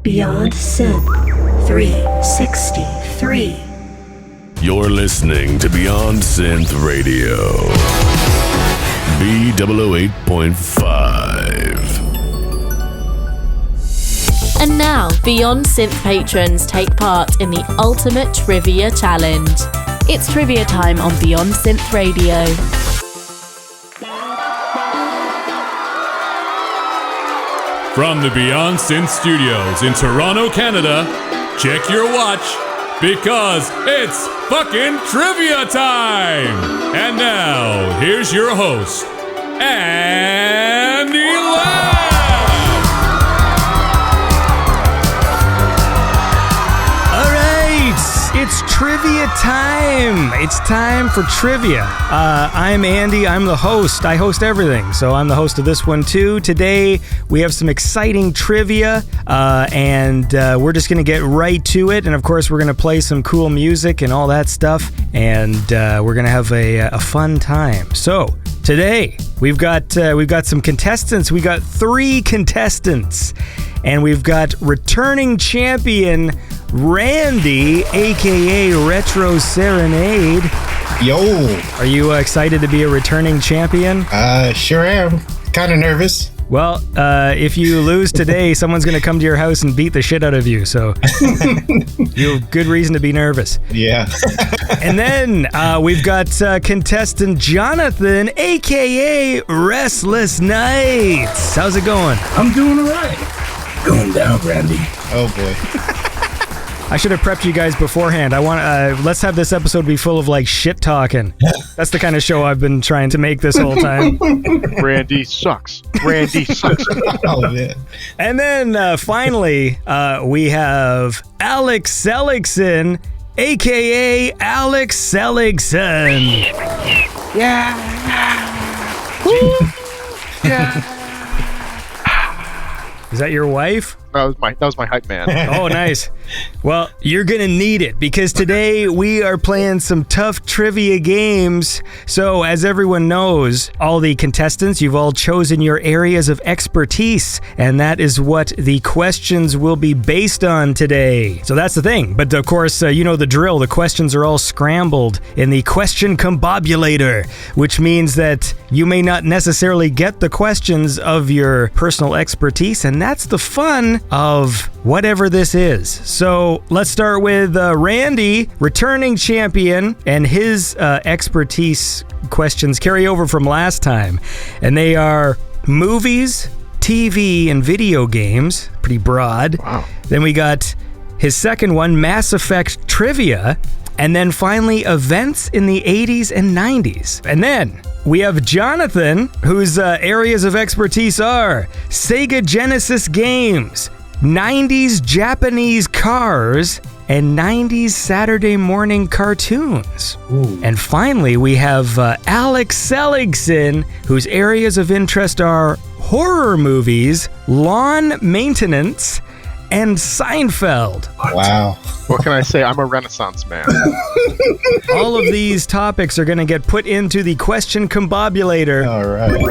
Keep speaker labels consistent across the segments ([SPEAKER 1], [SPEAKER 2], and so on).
[SPEAKER 1] Beyond Synth 363.
[SPEAKER 2] You're listening to Beyond Synth Radio. B008.5.
[SPEAKER 3] And now, Beyond Synth patrons take part in the Ultimate Trivia Challenge. It's trivia time on Beyond Synth Radio.
[SPEAKER 4] From the Beyond Synth Studios in Toronto, Canada, check your watch because it's fucking trivia time! And now, here's your host, Andy Ladd!
[SPEAKER 5] It's trivia time. It's time for trivia. I'm Andy. I'm the host. I host everything, so I'm the host of this one too. Today, we have some exciting trivia, and we're just going to get right to it. And of course, we're going to play some cool music and all that stuff, and we're going to have a fun time. So today, we've got some contestants. We got 3 contestants, and we've got returning champion Randy, aka Retro Serenade.
[SPEAKER 6] Yo.
[SPEAKER 5] Are you excited to be a returning champion?
[SPEAKER 6] Sure am. Kind of nervous.
[SPEAKER 5] Well, if you lose today, someone's going to come to your house and beat the shit out of you, so you have good reason to be nervous.
[SPEAKER 6] Yeah.
[SPEAKER 5] And then we've got contestant Jonathan, aka Restless Nights. How's it going?
[SPEAKER 7] I'm doing all right. Going down, Randy.
[SPEAKER 6] Oh, boy.
[SPEAKER 5] I should have prepped you guys beforehand. I want let's have this episode be full of like shit talking. That's the kind of show I've been trying to make this whole time.
[SPEAKER 8] Randy sucks. Randy sucks.
[SPEAKER 6] Oh, man.
[SPEAKER 5] And then finally, we have Alex Seligson, aka Alex Seligson.
[SPEAKER 8] Yeah. Yeah.
[SPEAKER 5] Is that your wife?
[SPEAKER 8] That was my hype man.
[SPEAKER 5] Oh, nice. Well, you're going to need it because today we are playing some tough trivia games. So, as everyone knows, all the contestants, you've all chosen your areas of expertise, and that is what the questions will be based on today. So that's the thing. But of course, you know the drill. The questions are all scrambled in the question combobulator, which means that you may not necessarily get the questions of your personal expertise, and that's the fun of whatever this is. So let's start with Randy, returning champion, and his expertise questions carry over from last time. And they are movies, TV, and video games. Pretty broad.
[SPEAKER 8] Wow.
[SPEAKER 5] Then we got his second one, Mass Effect trivia. And then finally, events in the 80s and 90s. And then we have Jonathan, whose areas of expertise are Sega Genesis games, 90s Japanese cars, and 90s Saturday morning cartoons.
[SPEAKER 7] Ooh.
[SPEAKER 5] And finally, we have Alex Seligson, whose areas of interest are horror movies, lawn maintenance, and Seinfeld.
[SPEAKER 6] Wow.
[SPEAKER 8] What can I say? I'm a Renaissance man.
[SPEAKER 5] All of these topics are going to get put into the question combobulator.
[SPEAKER 6] All right.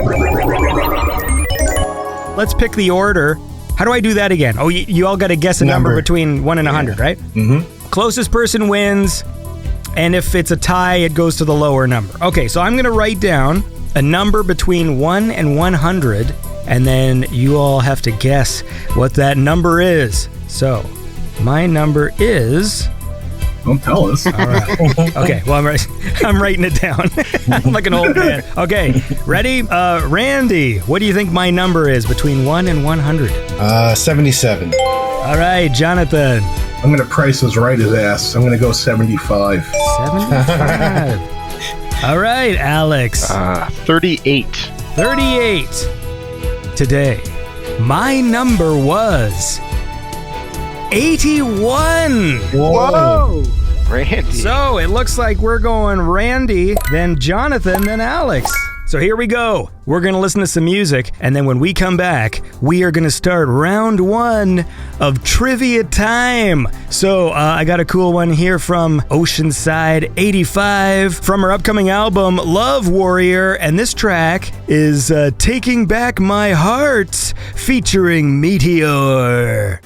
[SPEAKER 5] Let's pick the order. How do I do that again? Oh, you all got to guess a number between 1 and 100, right?
[SPEAKER 6] Mm-hmm.
[SPEAKER 5] Closest person wins, and if it's a tie, it goes to the lower number. Okay, so I'm going to write down a number between 1 and 100, and then you all have to guess what that number is. So, my number is...
[SPEAKER 7] Don't tell us.
[SPEAKER 5] All right. Okay, well, I'm writing it down. I'm like an old man. Okay, ready? Randy, what do you think my number is between 1 and 100?
[SPEAKER 6] 77.
[SPEAKER 5] All right, Jonathan.
[SPEAKER 7] I'm going to price his right his ass. I'm going to go 75.
[SPEAKER 5] 75. All right, Alex.
[SPEAKER 8] 38.
[SPEAKER 5] 38. Today, my number was 81.
[SPEAKER 8] Whoa. Randy.
[SPEAKER 5] So it looks like we're going Randy, then Jonathan, then Alex. So here we go. We're going to listen to some music, and then when we come back, we are going to start round 1 of Trivia Time. So I got a cool one here from Oceanside 85 from her upcoming album, Love Warrior, and this track is Taking Back My Heart, featuring Meteor.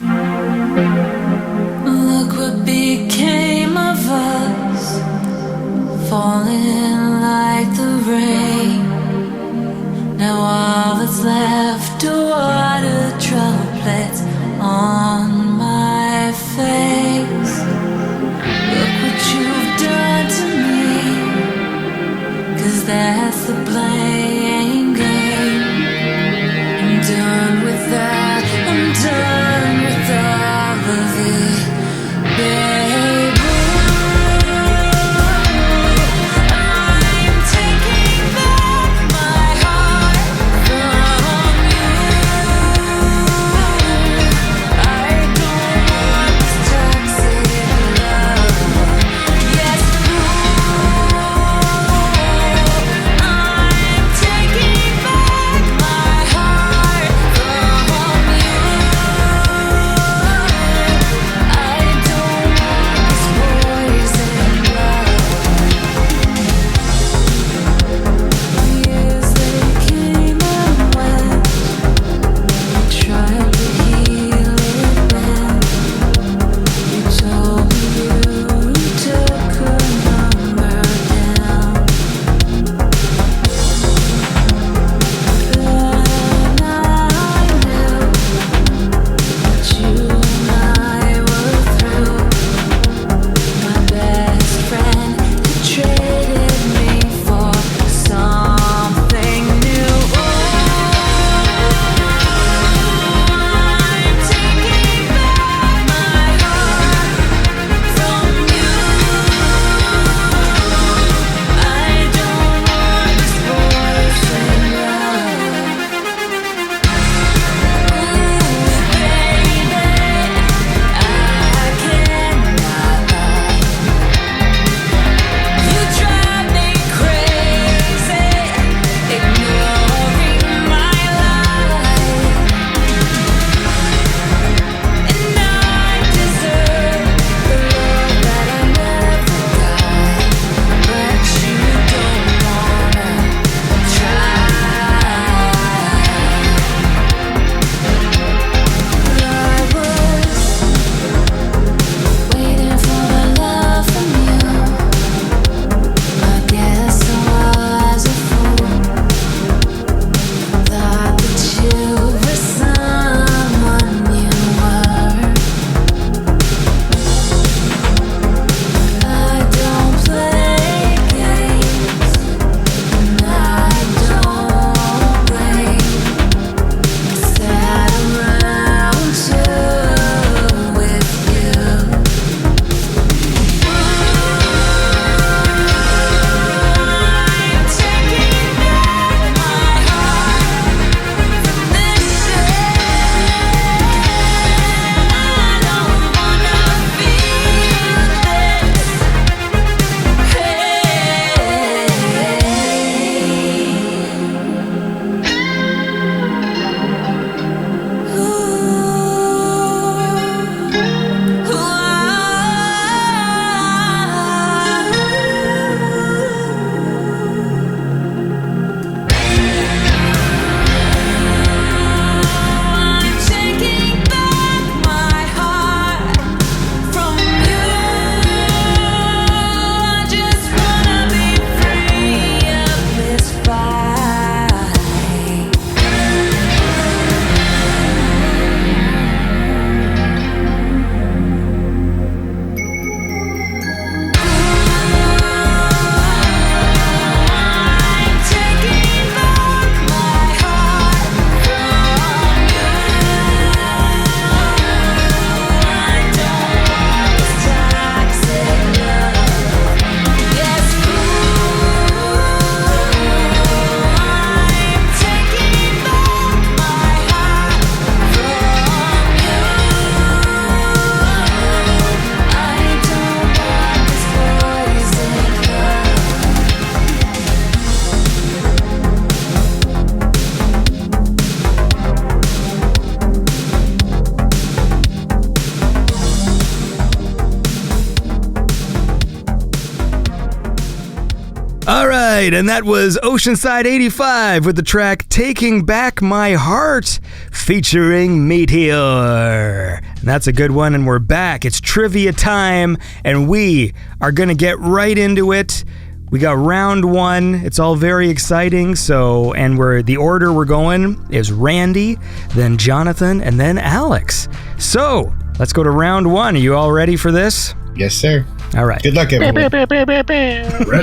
[SPEAKER 5] All right, and that was Oceanside 85 with the track Taking Back My Heart featuring Meteor. And that's a good one, and we're back. It's trivia time, and we are going to get right into it. We got round one. It's all very exciting. The order we're going is Randy, then Jonathan, and then Alex. So, let's go to round one. Are you all ready for this?
[SPEAKER 6] Yes, sir.
[SPEAKER 5] All right.
[SPEAKER 6] Good luck, everyone.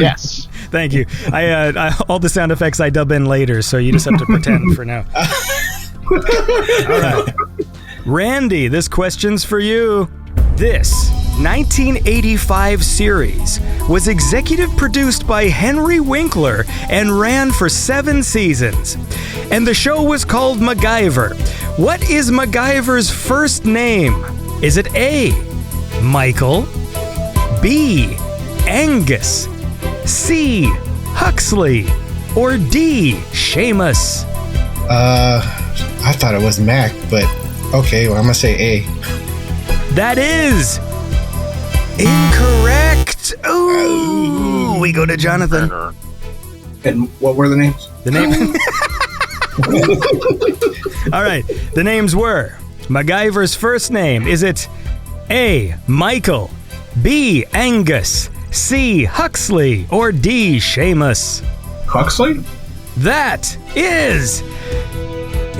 [SPEAKER 8] Yes.
[SPEAKER 5] Thank you. I all the sound effects I dub in later, so you just have to pretend for now. All right. Randy, this question's for you. This 1985 series was executive produced by Henry Winkler and ran for 7 seasons. And the show was called MacGyver. What is MacGyver's first name? Is it A, Michael, B, Angus, C, Huxley, or D, Seamus?
[SPEAKER 6] I thought it was Mac, but okay, well, I'm gonna say A.
[SPEAKER 5] That is incorrect. Ooh, we go to Jonathan.
[SPEAKER 7] And what were the names?
[SPEAKER 5] The name. All right, the names were MacGyver's first name. Is it A, Michael, B, Angus, C, Huxley, or D, Seamus?
[SPEAKER 7] Huxley?
[SPEAKER 5] That is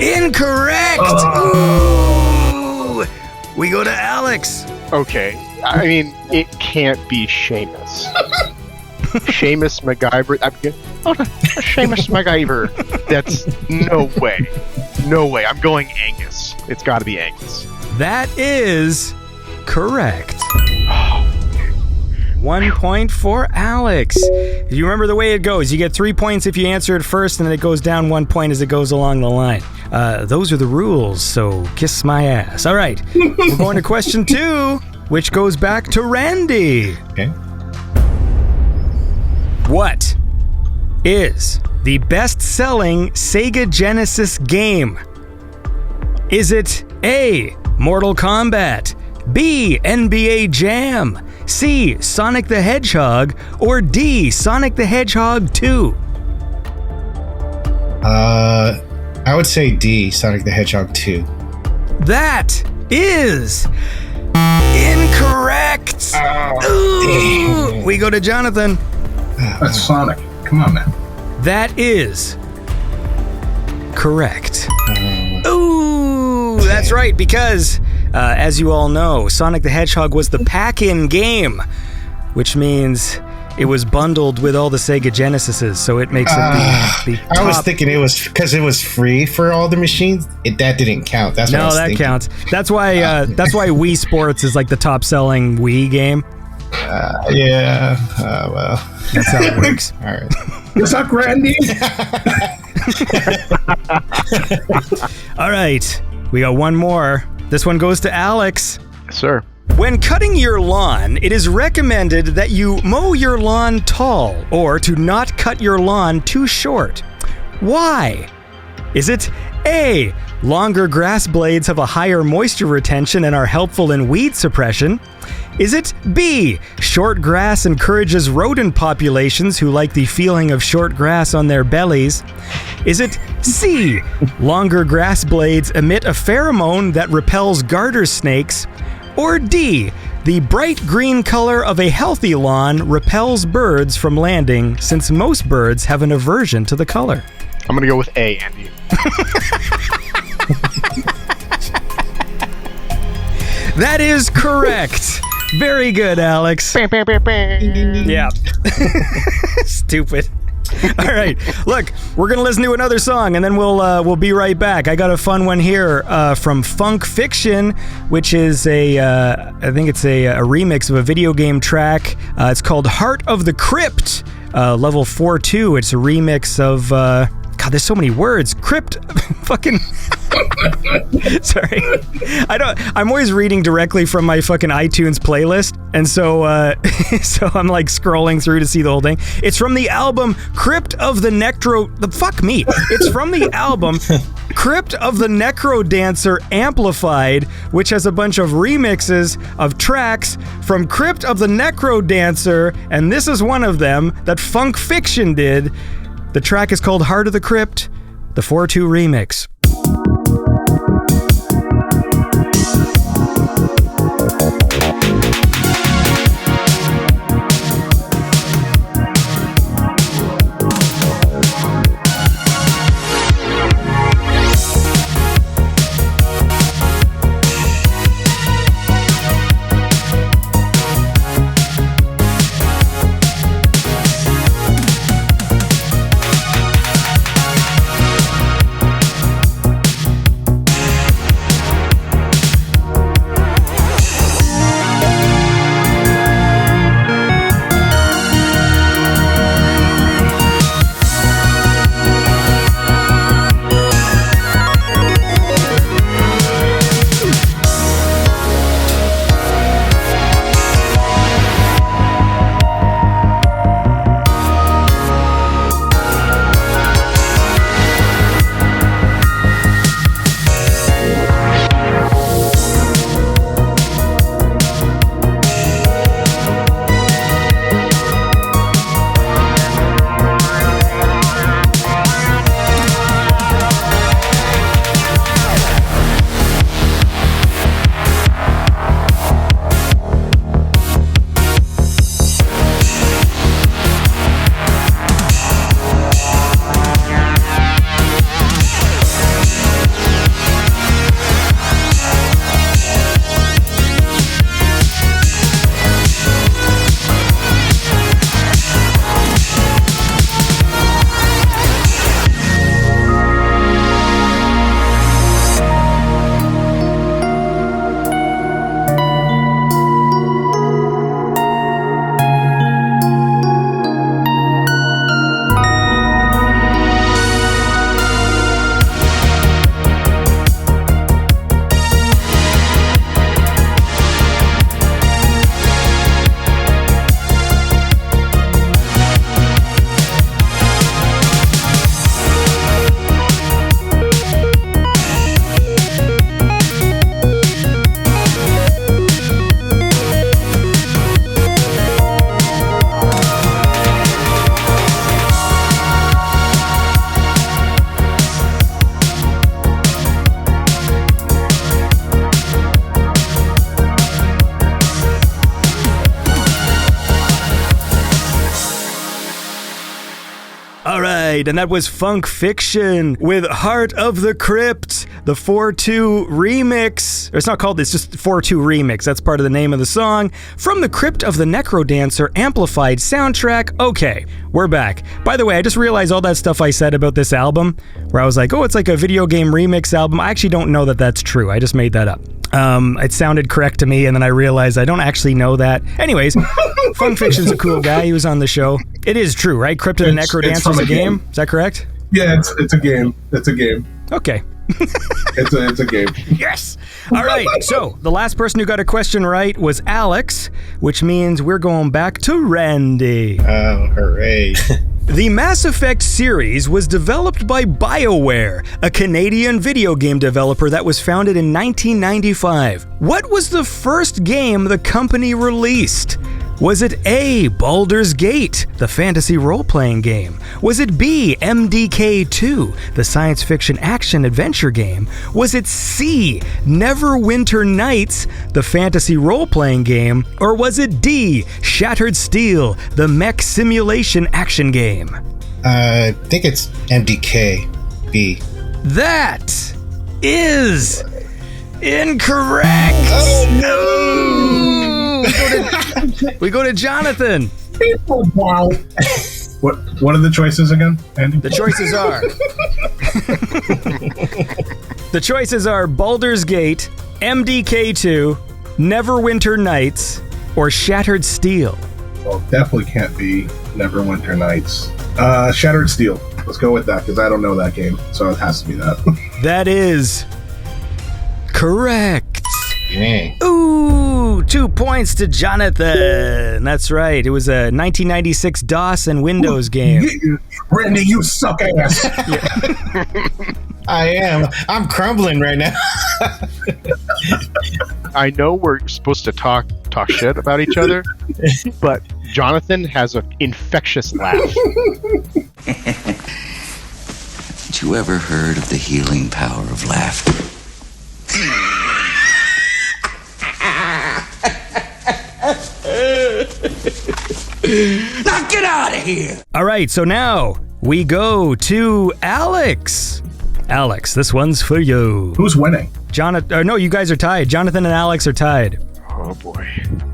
[SPEAKER 5] incorrect. Ooh. We go to Alex.
[SPEAKER 8] Okay. I mean, it can't be Seamus. Seamus MacGyver. Seamus MacGyver. That's no way. No way. I'm going Angus. It's got to be Angus.
[SPEAKER 5] That is correct. 1 point for Alex. If you remember the way it goes, you get 3 points if you answer it first, and then it goes down 1 point as it goes along the line. Those are the rules, so kiss my ass. All right, we're going to question 2, which goes back to Randy.
[SPEAKER 6] Okay.
[SPEAKER 5] What is the best-selling Sega Genesis game? Is it A, Mortal Kombat, B, NBA Jam, C, Sonic the Hedgehog, or D, Sonic the Hedgehog 2?
[SPEAKER 6] I would say D, Sonic the Hedgehog 2.
[SPEAKER 5] That is incorrect. Ooh, we go to Jonathan.
[SPEAKER 7] That's Sonic. Come on, man.
[SPEAKER 5] That is correct. Ooh, that's right, because as you all know, Sonic the Hedgehog was the pack-in game, which means it was bundled with all the Sega Genesises, so it makes it the top.
[SPEAKER 6] I was thinking it was because it was free for all the machines. That didn't count. That's what I was thinking.
[SPEAKER 5] Counts. That's why Wii Sports is like the top-selling Wii game.
[SPEAKER 6] Yeah. Well,
[SPEAKER 5] that's how it works.
[SPEAKER 6] All right.
[SPEAKER 7] What's up, Randy?
[SPEAKER 5] All right, we got one more. This one goes to Alex.
[SPEAKER 8] Yes, sir.
[SPEAKER 5] When cutting your lawn, it is recommended that you mow your lawn tall or to not cut your lawn too short. Why? Is it A, longer grass blades have a higher moisture retention and are helpful in weed suppression? Is it B, short grass encourages rodent populations who like the feeling of short grass on their bellies? Is it C, longer grass blades emit a pheromone that repels garter snakes? Or D, the bright green color of a healthy lawn repels birds from landing since most birds have an aversion to the color?
[SPEAKER 8] I'm going to go with A, Andy.
[SPEAKER 5] That is correct. Very good, Alex. Yeah. Stupid. All right. Look, we're going to listen to another song, and then we'll be right back. I got a fun one here from Funk Fiction, which is I think it's a remix of a video game track. It's called Heart of the Crypt, level 4-2. It's a remix of... God, there's so many words. Crypt, fucking... Sorry. I'm always reading directly from my fucking iTunes playlist. And so so I'm like scrolling through to see the whole thing. It's from the album Crypt of the Fuck me. It's from the album Crypt of the Necro Dancer Amplified, which has a bunch of remixes of tracks from Crypt of the Necro Dancer, and this is one of them that Funk Fiction did. The track is called Heart of the Crypt, the 4-2 remix. And that was Funk Fiction with Heart of the Crypt, the 4-2 remix. Or it's not called this, just 4-2 remix. That's part of the name of the song. From the Crypt of the Necro Dancer Amplified soundtrack. Okay, we're back. By the way, I just realized all that stuff I said about this album, where I was like, oh, it's like a video game remix album. I actually don't know that that's true. I just made that up. It sounded correct to me, and then I realized I don't actually know that. Anyways, Funk Fiction's a cool guy. He was on the show. It is true, right? Crypt of the Necro Dancer is a game? Is that correct?
[SPEAKER 7] Yeah, it's a game. It's a game.
[SPEAKER 5] Okay.
[SPEAKER 7] It's a game.
[SPEAKER 5] Yes! All right, so the last person who got a question right was Alex, which means we're going back to Randy.
[SPEAKER 6] Oh, hooray.
[SPEAKER 5] The Mass Effect series was developed by BioWare, a Canadian video game developer that was founded in 1995. What was the first game the company released? Was it A, Baldur's Gate, the fantasy role-playing game? Was it B, MDK2, the science fiction action-adventure game? Was it C, Neverwinter Nights, the fantasy role-playing game? Or was it D, Shattered Steel, the mech simulation action game?
[SPEAKER 6] I think it's MDK-B.
[SPEAKER 5] That is incorrect!
[SPEAKER 6] Oh, no!
[SPEAKER 5] We go to Jonathan.
[SPEAKER 7] What are the choices again, Andy?
[SPEAKER 5] The choices are Baldur's Gate, MDK2, Neverwinter Nights, or Shattered Steel.
[SPEAKER 7] Well, definitely can't be Neverwinter Nights. Shattered Steel. Let's go with that, because I don't know that game, so it has to be that.
[SPEAKER 5] That is correct.
[SPEAKER 6] Yeah.
[SPEAKER 5] Ooh, 2 points to Jonathan. That's right. It was a 1996 DOS and Windows game.
[SPEAKER 7] Randy, you suck ass.
[SPEAKER 6] I am. I'm crumbling right now.
[SPEAKER 8] I know we're supposed to talk shit about each other, but Jonathan has an infectious laugh.
[SPEAKER 1] Haven't you ever heard of the healing power of laughter? Now get out of here!
[SPEAKER 5] All right, so now we go to Alex. Alex, this one's for you.
[SPEAKER 7] Who's winning?
[SPEAKER 5] No, you guys are tied. Jonathan and Alex are tied.
[SPEAKER 8] Oh boy.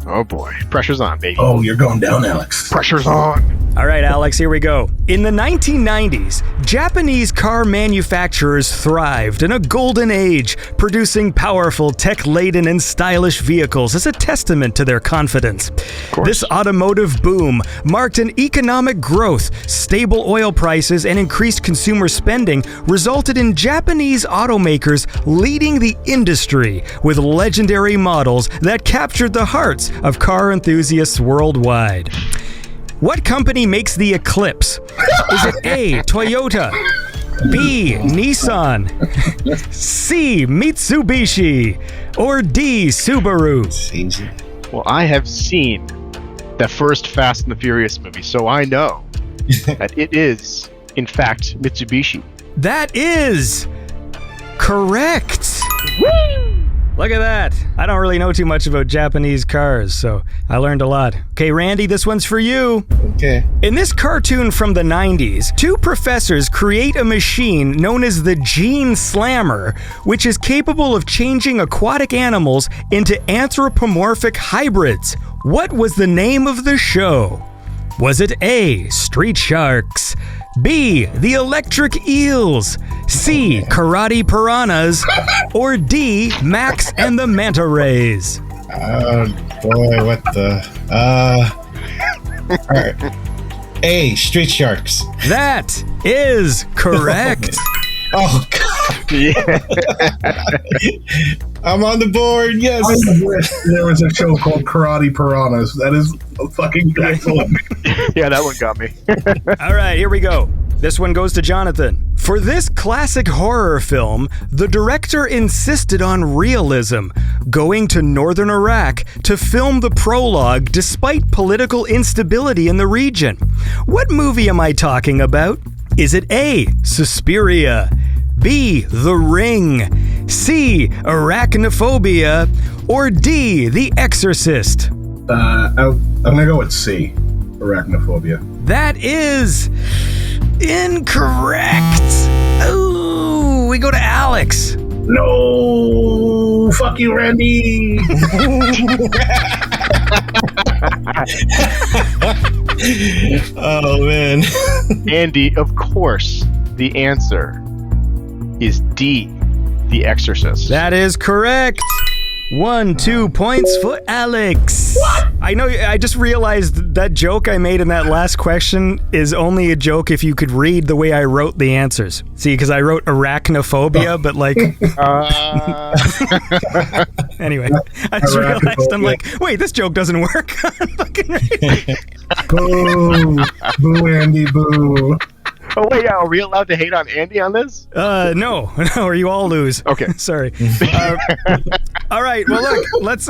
[SPEAKER 8] Oh boy. Pressure's on, baby.
[SPEAKER 7] Oh, you're going down, Alex.
[SPEAKER 8] Pressure's on.
[SPEAKER 5] All right, Alex, here we go. In the 1990s, Japanese car manufacturers thrived in a golden age, producing powerful, tech-laden, and stylish vehicles as a testament to their confidence. This automotive boom marked an economic growth. Stable oil prices and increased consumer spending resulted in Japanese automakers leading the industry with legendary models that captured the hearts of car enthusiasts worldwide. What company makes the Eclipse? Is it A, Toyota, B, Nissan, C, Mitsubishi, or D, Subaru?
[SPEAKER 6] It's easy.
[SPEAKER 8] Well, I have seen the first Fast and the Furious movie, so I know that it is, in fact, Mitsubishi.
[SPEAKER 5] That is correct. Look at that. I don't really know too much about Japanese cars, so I learned a lot. Okay, Randy, this one's for you.
[SPEAKER 6] Okay.
[SPEAKER 5] In this cartoon from the 90s, two professors create a machine known as the Gene Slammer, which is capable of changing aquatic animals into anthropomorphic hybrids. What was the name of the show? Was it A, Street Sharks, B, The Electric Eels, C, Karate Piranhas, or D, Max and the Manta Rays?
[SPEAKER 6] Oh boy, what the? All right. A, Street Sharks.
[SPEAKER 5] That is correct.
[SPEAKER 6] Oh God.
[SPEAKER 8] Yeah.
[SPEAKER 6] I'm on the board. Yes.
[SPEAKER 7] I wish there was a show called Karate Piranhas. That is fucking excellent.
[SPEAKER 8] Yeah, that one got me.
[SPEAKER 5] All right, here we go. This one goes to Jonathan. For this classic horror film, the director insisted on realism, going to northern Iraq to film the prologue despite political instability in the region. What movie am I talking about? Is it A, Suspiria, B, The Ring, C, Arachnophobia, or D, The Exorcist?
[SPEAKER 7] I'm gonna go with C, Arachnophobia.
[SPEAKER 5] That is incorrect. Ooh, we go to Alex.
[SPEAKER 7] No, fuck you, Randy.
[SPEAKER 6] Oh man.
[SPEAKER 8] Andy, of course, the answer is D, The Exorcist.
[SPEAKER 5] That is correct. 2 points for Alex. What? I know, I just realized that joke I made in that last question is only a joke if you could read the way I wrote the answers. See, because I wrote arachnophobia, but like... Anyway, I just realized, I'm like, wait, this joke doesn't work.
[SPEAKER 7] Boo. Boo, Andy, boo.
[SPEAKER 8] Oh, wait, yeah, are we allowed to hate on Andy on this?
[SPEAKER 5] No, or you all lose.
[SPEAKER 8] Okay.
[SPEAKER 5] Sorry. All right, well, look, let's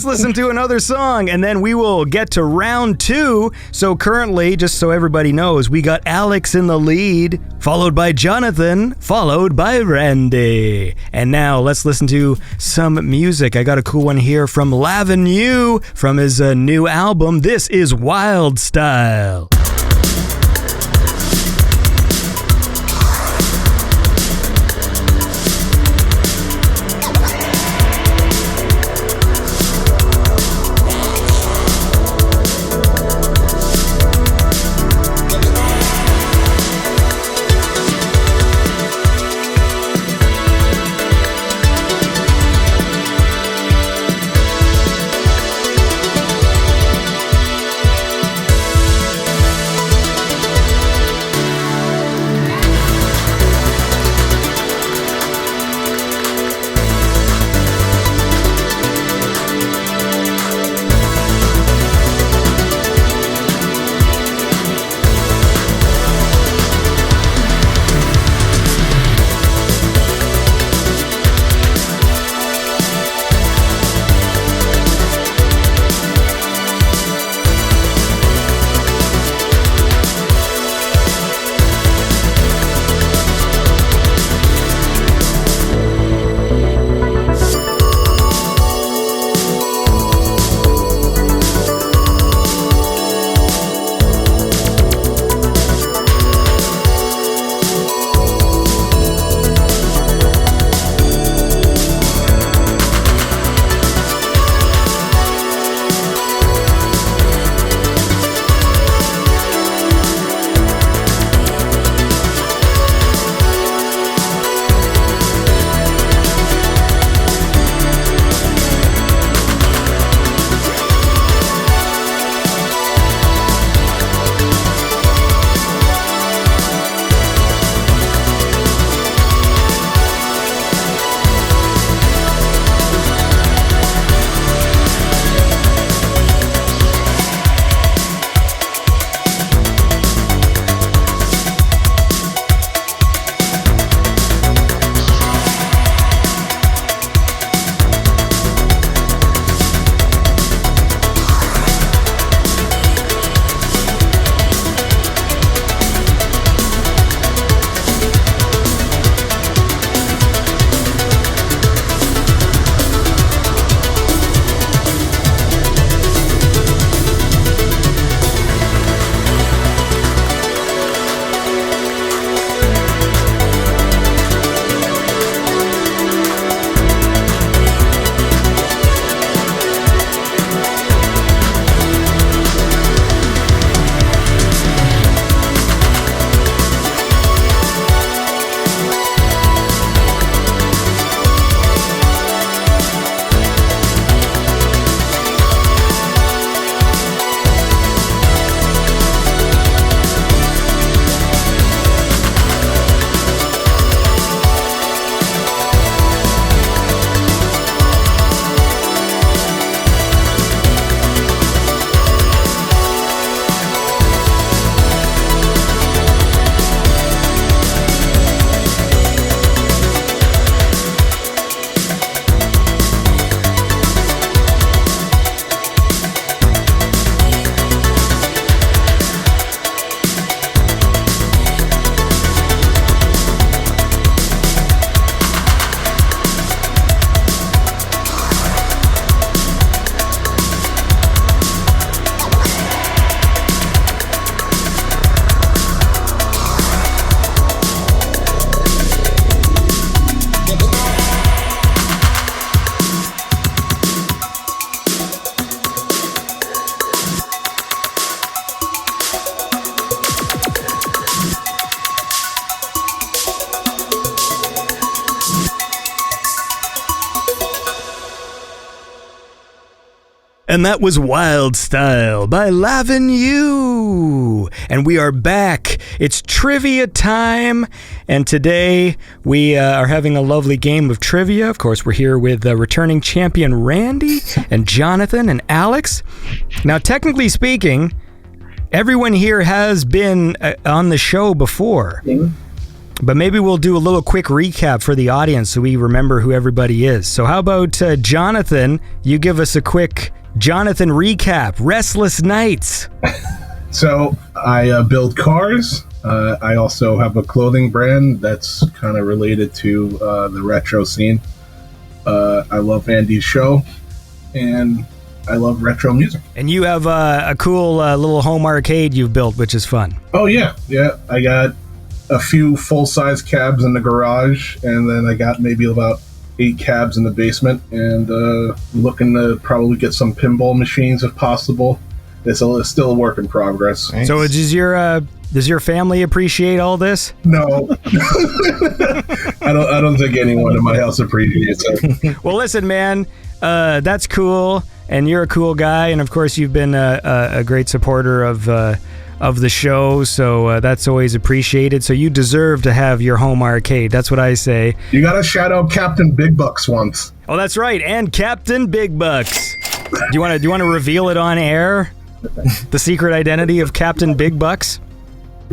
[SPEAKER 5] listen to another song, and then we will get to round 2. So currently, just so everybody knows, we got Alex in the lead, followed by Jonathan, followed by Randy. And now let's listen to some music. I got a cool one here from Lavenu from his new album. This is Wildstyle. And that was Wildstyle by Lavin You. And we are back. It's trivia time. And today we are having a lovely game of trivia. Of course, we're here with returning champion Randy and Jonathan and Alex. Now, technically speaking, everyone here has been on the show before. But maybe we'll do a little quick recap for the audience so we remember who everybody is. So how about Jonathan? You give us a quick Jonathan recap. Restless Nights.
[SPEAKER 7] So I build cars. I also have a clothing brand that's kind of related to the retro scene. I love Andy's show, and I love retro music.
[SPEAKER 5] And you have a cool little home arcade you've built, which is fun.
[SPEAKER 7] Oh, yeah. I got a few full-size cabs in the garage, and then I got maybe about 8 cabs in the basement, and looking to probably get some pinball machines if possible. It's still a work in progress.
[SPEAKER 6] Nice.
[SPEAKER 5] So does your family appreciate all this?
[SPEAKER 7] No. I don't think anyone in my house appreciates it.
[SPEAKER 5] Well, listen, man, that's cool, and you're a cool guy, and of course you've been a great supporter of the show, so that's always appreciated. So you deserve to have your home arcade. That's what I say.
[SPEAKER 7] You gotta shout out Captain Big Bucks once.
[SPEAKER 5] Oh, that's right, and Captain Big Bucks. Do you want to reveal it on air? The secret identity of Captain Big Bucks?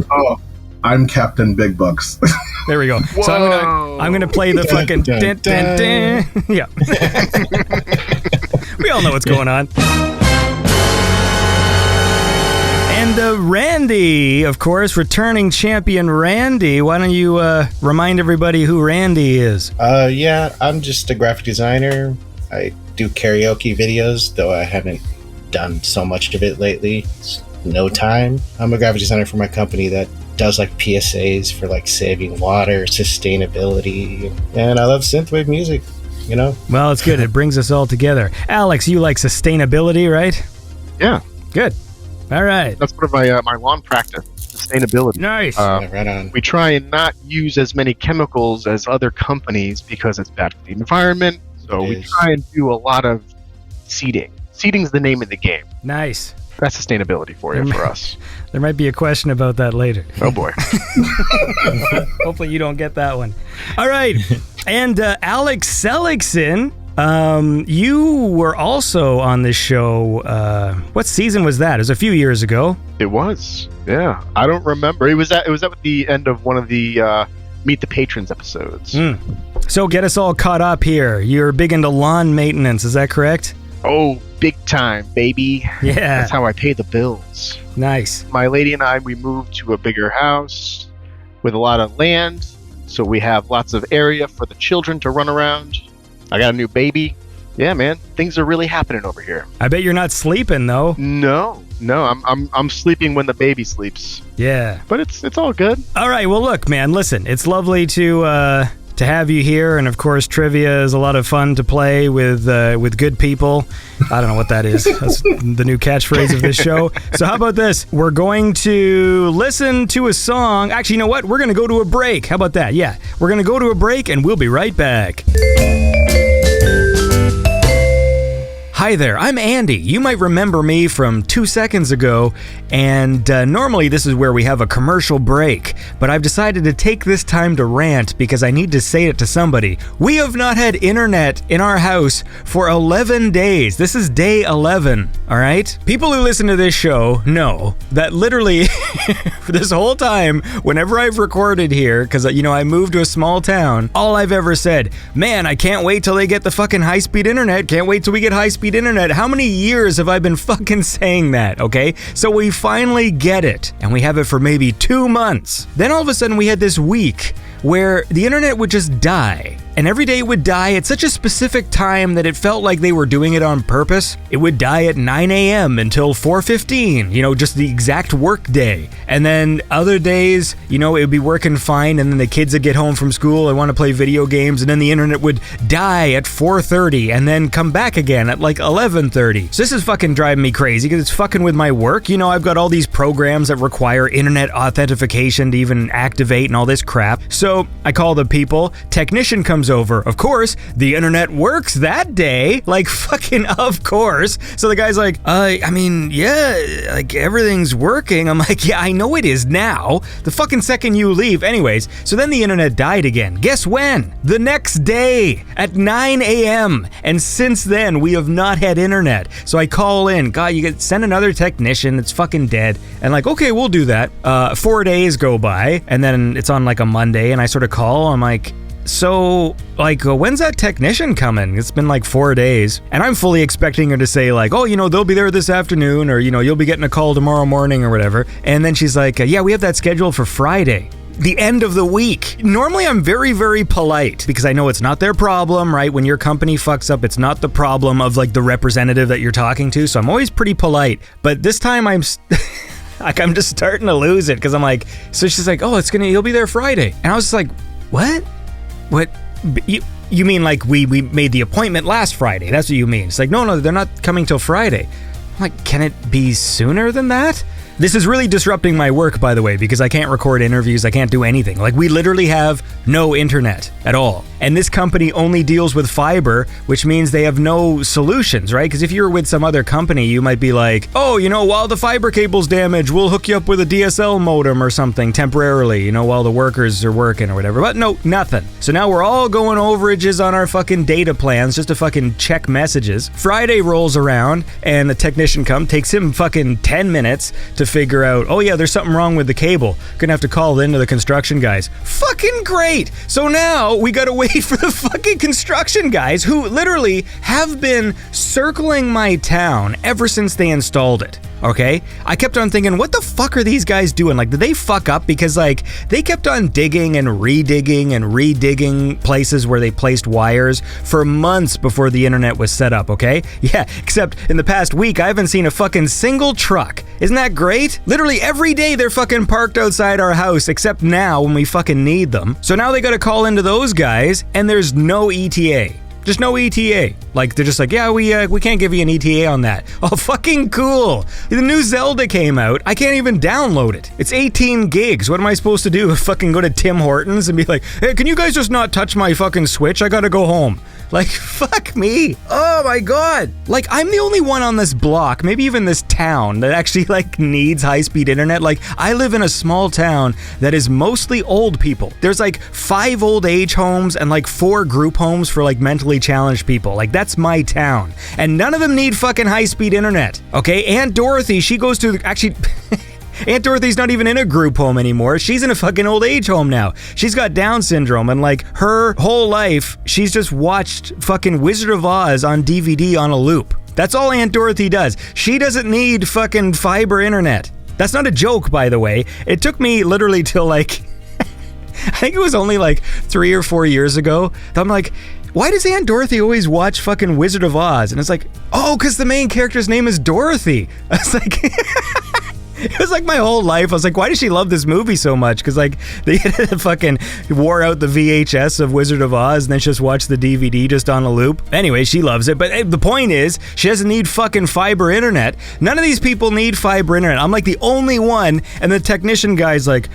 [SPEAKER 7] Oh, I'm Captain Big Bucks.
[SPEAKER 5] There we go.
[SPEAKER 8] Whoa.
[SPEAKER 5] So I'm gonna play the fucking dun, dun, dun. Yeah. We all know what's going on. And Randy, of course, returning champion Randy. Why don't you remind everybody who Randy is?
[SPEAKER 6] Yeah, I'm just a graphic designer. I do karaoke videos, though I haven't done so much of it lately. It's no time. I'm a graphic designer for my company that does like PSAs for like saving water, sustainability, and I love synthwave music, you know?
[SPEAKER 5] Well, it's good. It brings us all together. Alex, you like sustainability, right?
[SPEAKER 8] Yeah,
[SPEAKER 5] Good. All right.
[SPEAKER 8] that's part of my lawn practice. Sustainability.
[SPEAKER 5] Nice.
[SPEAKER 6] Yeah, right on.
[SPEAKER 8] We try and not use as many chemicals as other companies because it's bad for the environment. So we try and do a lot of seeding. Seeding's the name of the game.
[SPEAKER 5] Nice.
[SPEAKER 8] That's sustainability for you, for us.
[SPEAKER 5] There might be a question about that later.
[SPEAKER 8] Oh boy.
[SPEAKER 5] Hopefully you don't get that one. All right. And Alex Seligson, you were also on this show. What season was that? It was a few years ago.
[SPEAKER 8] It was. Yeah. I don't remember. It was at the end of one of the Meet the Patrons episodes.
[SPEAKER 5] So get us all caught up here. You're big into lawn maintenance, is that correct?
[SPEAKER 8] Oh, big time, baby.
[SPEAKER 5] Yeah.
[SPEAKER 8] That's how I pay the bills.
[SPEAKER 5] Nice.
[SPEAKER 8] My lady and I, we moved to a bigger house with a lot of land, so we have lots of area for the children to run around. I got a new baby. Yeah, man, things are really happening over here.
[SPEAKER 5] I bet you're not sleeping though.
[SPEAKER 8] No, I'm sleeping when the baby sleeps.
[SPEAKER 5] Yeah.
[SPEAKER 8] But it's all good.
[SPEAKER 5] All right. Well, look, man. Listen, it's lovely to have you here, and of course, trivia is a lot of fun to play with good people. I don't know what that is. That's the new catchphrase of this show. So how about this? We're going to listen to a song. Actually, you know what? We're going to go to a break. How about that? Yeah, we're going to go to a break, and we'll be right back. Hi there, I'm Andy. You might remember me from 2 seconds ago, and normally this is where we have a commercial break, but I've decided to take this time to rant because I need to say it to somebody. We have not had internet in our house for 11 days. This is day 11, all right? People who listen to this show know that literally for this whole time, whenever I've recorded here, because, you know, I moved to a small town, all I've ever said, man, I can't wait till they get the fucking high-speed internet. Can't wait till we get high-speed internet. How many years have I been fucking saying that, okay? So we finally get it, and we have it for maybe 2 months. Then all of a sudden we had this week where the internet would just die. And every day it would die at such a specific time that it felt like they were doing it on purpose. It would die at 9 a.m. until 4:15, you know, just the exact work day. And then other days, you know, it would be working fine, and then the kids would get home from school and want to play video games, and then the internet would die at 4:30 and then come back again at like 11:30. So this is fucking driving me crazy because it's fucking with my work. You know, I've got all these programs that require internet authentication to even activate and all this crap. So I call the people, technician comes was over. Of course, the internet works that day. Like, fucking of course. So the guy's like, yeah, like everything's working. I'm like, yeah, I know it is now. The fucking second you leave. Anyways, so then the internet died again. Guess when? The next day at 9 a.m. And since then, we have not had internet. So I call in, God, you could send another technician. It's fucking dead. And like, okay, we'll do that. 4 days go by, and then it's on like a Monday, and I sort of call. I'm like, so, like, when's that technician coming? It's been like 4 days. And I'm fully expecting her to say like, oh, they'll be there this afternoon, or, you'll be getting a call tomorrow morning or whatever. And then she's like, yeah, we have that scheduled for Friday. The end of the week. Normally I'm very, very polite because I know it's not their problem, right? When your company fucks up, it's not the problem of like the representative that you're talking to. So I'm always pretty polite. But this time I'm like, I'm just starting to lose it because I'm like, so she's like, oh, you'll be there Friday. And I was just like, what? What? You mean like we made the appointment last Friday? That's what you mean. It's like, no, they're not coming till Friday. I'm like, can it be sooner than that? This is really disrupting my work, by the way, because I can't record interviews, I can't do anything. Like, we literally have no internet at all. And this company only deals with fiber, which means they have no solutions, right? Because if you were with some other company, you might be like, oh, while the fiber cable's damaged, we'll hook you up with a DSL modem or something temporarily, while the workers are working or whatever. But no, nothing. So now we're all going overages on our fucking data plans just to fucking check messages. Friday rolls around, and the technician takes him fucking 10 minutes to figure out, oh yeah, there's something wrong with the cable. Gonna have to call into the construction guys. Fucking great! So now we gotta wait for the fucking construction guys who literally have been circling my town ever since they installed it. Okay? I kept on thinking, what the fuck are these guys doing? Like, did they fuck up? Because, like, they kept on digging and redigging places where they placed wires for months before the internet was set up, okay? Yeah, except in the past week, I haven't seen a fucking single truck. Isn't that great? Literally every day they're fucking parked outside our house, except now when we fucking need them. So now they gotta call into those guys, and there's no ETA. Just no ETA. Like, they're just like, yeah, we can't give you an ETA on that. Oh, fucking cool. The new Zelda came out. I can't even download it. It's 18 gigs. What am I supposed to do? Fucking go to Tim Hortons and be like, hey, can you guys just not touch my fucking Switch? I gotta go home. Like, fuck me. Oh my God. Like, I'm the only one on this block, maybe even this town, that actually, like, needs high-speed internet. Like, I live in a small town that is mostly old people. There's, like, 5 old age homes and, like, 4 group homes for, like, mentally challenged people. Like, that's my town. And none of them need fucking high-speed internet. Okay? Aunt Dorothy, she goes to, actually... Aunt Dorothy's not even in a group home anymore. She's in a fucking old age home now. She's got Down syndrome, and like her whole life, she's just watched fucking Wizard of Oz on DVD on a loop. That's all Aunt Dorothy does. She doesn't need fucking fiber internet. That's not a joke, by the way. It took me literally till like, I think it was only like 3 or 4 years ago. I'm like, why does Aunt Dorothy always watch fucking Wizard of Oz? And it's like, oh, because the main character's name is Dorothy. I was like... It was like my whole life. I was like, why does she love this movie so much? Because like they fucking wore out the VHS of Wizard of Oz and then she just watched the DVD just on a loop. Anyway, she loves it. But the point is, she doesn't need fucking fiber internet. None of these people need fiber internet. I'm like the only one. And the technician guy's like,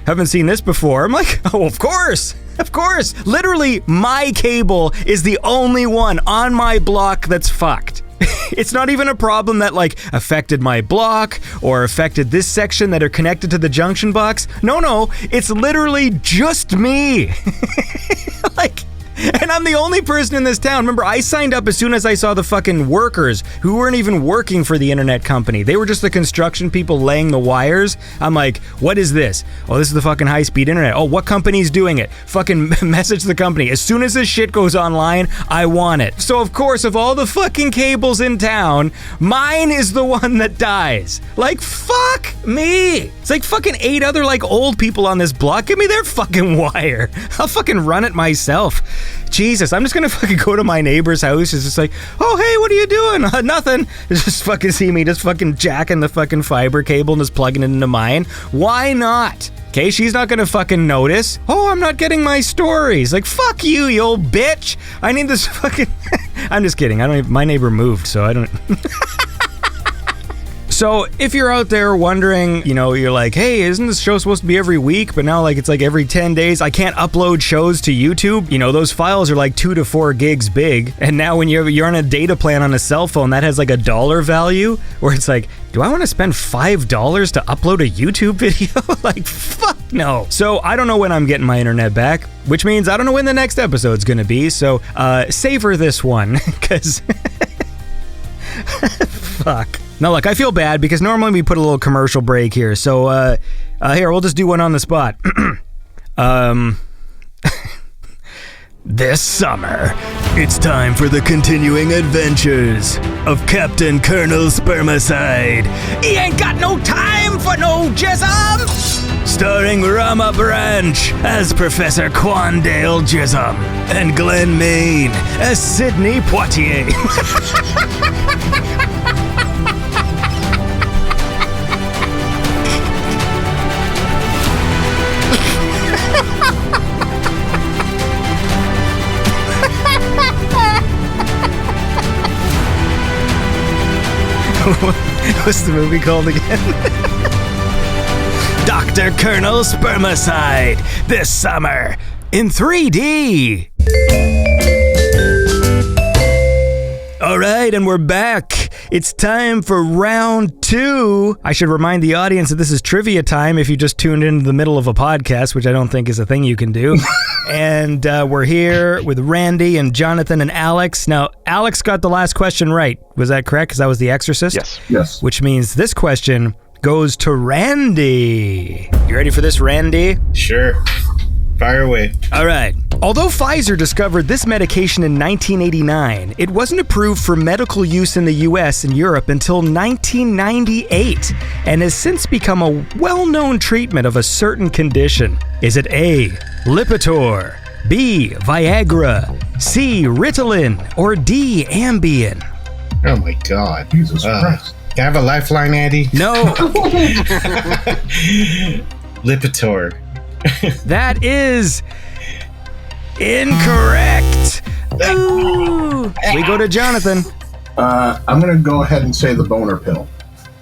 [SPEAKER 5] haven't seen this before. I'm like, oh, of course. Of course. Literally, my cable is the only one on my block that's fucked. It's not even a problem that like affected my block or affected this section that are connected to the junction box. No, it's literally just me. Like, and I'm the only person in this town. Remember, I signed up as soon as I saw the fucking workers who weren't even working for the internet company. They were just the construction people laying the wires. I'm like, what is this? Oh, this is the fucking high-speed internet. Oh, what company's doing it? Fucking message the company. As soon as this shit goes online, I want it. So, of course, of all the fucking cables in town, mine is the one that dies. Like, fuck me. It's like fucking 8 other, like, old people on this block. Give me their fucking wire. I'll fucking run it myself. Jesus, I'm just gonna fucking go to my neighbor's house. It's just like, oh, hey, what are you doing? Nothing. Just fucking see me just fucking jacking the fucking fiber cable and just plugging it into mine. Why not? Okay, she's not gonna fucking notice. Oh, I'm not getting my stories. Like, fuck you, you old bitch. I need this fucking... I'm just kidding. My neighbor moved, so I don't... So if you're out there wondering, you're like, hey, isn't this show supposed to be every week? But now it's like every 10 days. I can't upload shows to YouTube. Those files are like 2 to 4 gigs big. And now when you're on a data plan on a cell phone, that has like a dollar value where it's like, do I want to spend $5 to upload a YouTube video? Like, fuck no. So I don't know when I'm getting my internet back, which means I don't know when the next episode's going to be. So savor this one because fuck. Now, look, I feel bad because normally we put a little commercial break here. So, here, we'll just do one on the spot. This summer, it's time for the continuing adventures of Captain Colonel Spermicide. He ain't got no time for no jism! Starring Rama Branch as Professor Quandale Jism and Glenn Main as Sidney Poitier. What's the movie called again? Dr. Colonel Spermicide, this summer in 3D. All right, and we're back. It's time for round 2. I should remind the audience that this is trivia time if you just tuned into the middle of a podcast, which I don't think is a thing you can do. And we're here with Randy and Jonathan and Alex. Now, Alex got the last question right. Was that correct? Because that was The Exorcist?
[SPEAKER 7] Yes.
[SPEAKER 5] Which means this question goes to Randy. You ready for this, Randy?
[SPEAKER 6] Sure. Fire away.
[SPEAKER 5] All right. Although Pfizer discovered this medication in 1989, it wasn't approved for medical use in the US and Europe until 1998 and has since become a well-known treatment of a certain condition. Is it A, Lipitor, B, Viagra, C, Ritalin, or D, Ambien?
[SPEAKER 6] Oh my God.
[SPEAKER 7] Jesus Christ.
[SPEAKER 6] Can I have a lifeline, Andy?
[SPEAKER 5] No.
[SPEAKER 6] Lipitor.
[SPEAKER 5] That is incorrect. Ooh. We go to Jonathan.
[SPEAKER 7] I'm going to go ahead and say the boner pill.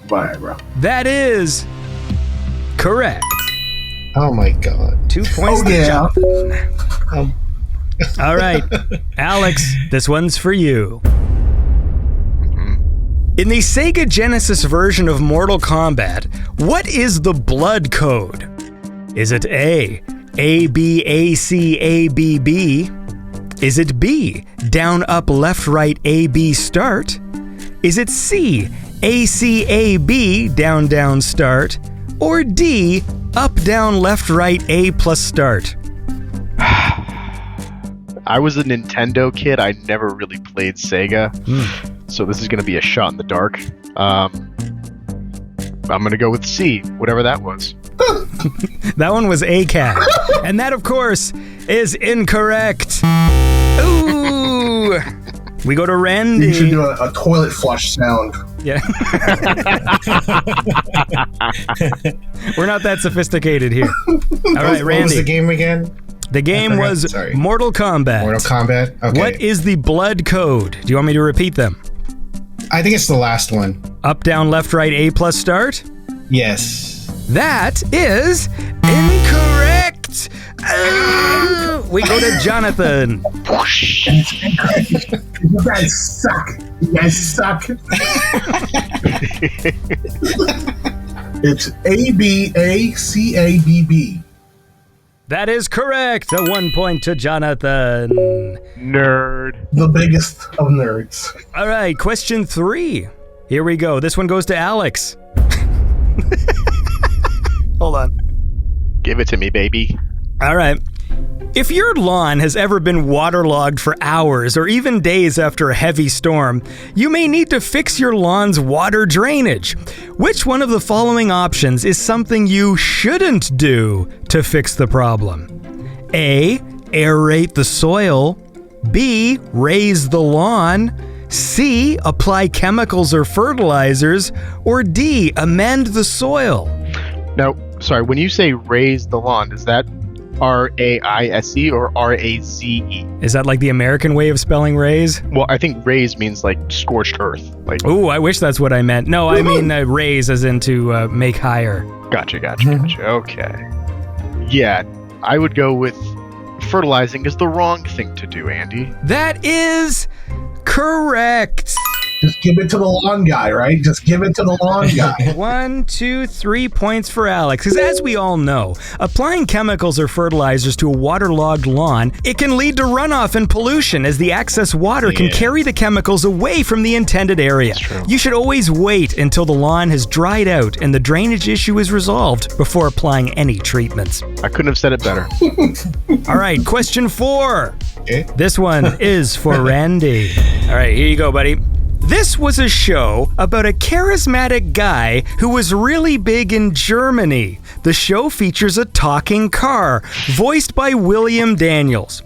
[SPEAKER 7] Viagra.
[SPEAKER 5] That is correct.
[SPEAKER 6] Oh my God.
[SPEAKER 5] 2 points to Jonathan. All right, Alex, this one's for you. In the Sega Genesis version of Mortal Kombat, what is the blood code? Is it A, ABACABB? Is it B, down, up, left, right, AB, start? Is it C, ACAB, down, down, start? Or D, up, down, left, right, A plus start?
[SPEAKER 8] I was a Nintendo kid. I never really played Sega. So this is going to be a shot in the dark. I'm going to go with C, whatever that was.
[SPEAKER 5] That one was ACAB. And that, of course, is incorrect. Ooh. We go to Randy.
[SPEAKER 7] You should do a toilet flush sound.
[SPEAKER 5] Yeah. We're not that sophisticated here. All right, Randy.
[SPEAKER 6] What was the game again?
[SPEAKER 5] The game was Mortal Kombat.
[SPEAKER 6] Mortal Kombat? Okay.
[SPEAKER 5] What is the blood code? Do you want me to repeat them?
[SPEAKER 6] I think it's the last one.
[SPEAKER 5] Up, down, left, right, A plus start?
[SPEAKER 6] Yes.
[SPEAKER 5] That is incorrect. We go to Jonathan.
[SPEAKER 7] You guys suck. It's ABACABB.
[SPEAKER 5] That is correct. A 1 point to Jonathan.
[SPEAKER 8] Nerd.
[SPEAKER 7] The biggest of nerds.
[SPEAKER 5] All right, question 3. Here we go. This one goes to Alex. Hold on.
[SPEAKER 8] Give it to me, baby.
[SPEAKER 5] All right. If your lawn has ever been waterlogged for hours or even days after a heavy storm, you may need to fix your lawn's water drainage. Which one of the following options is something you shouldn't do to fix the problem? A, aerate the soil. B, raise the lawn. C, apply chemicals or fertilizers. Or D, amend the soil.
[SPEAKER 8] Now, sorry, when you say raise the lawn, is that R-A-I-S-E or R-A-Z-E?
[SPEAKER 5] Is that like the American way of spelling raise?
[SPEAKER 8] Well, I think raise means like scorched earth. Like,
[SPEAKER 5] Ooh, I wish that's what I meant. No, I mean raise as in to make higher.
[SPEAKER 8] Gotcha. Okay. Yeah, I would go with fertilizing is the wrong thing to do, Andy.
[SPEAKER 5] That is correct.
[SPEAKER 7] Just give it to the lawn guy, right? Just give it to the lawn guy.
[SPEAKER 5] 1, 2, 3 points for Alex. Because as we all know, applying chemicals or fertilizers to a waterlogged lawn, it can lead to runoff and pollution as the excess water can carry the chemicals away from the intended area. You should always wait until the lawn has dried out and the drainage issue is resolved before applying any treatments.
[SPEAKER 8] I couldn't have said it better.
[SPEAKER 5] All right, question 4.
[SPEAKER 6] Okay.
[SPEAKER 5] This one is for Randy. All right, here you go, buddy. This was a show about a charismatic guy who was really big in Germany. The show features a talking car, voiced by William Daniels.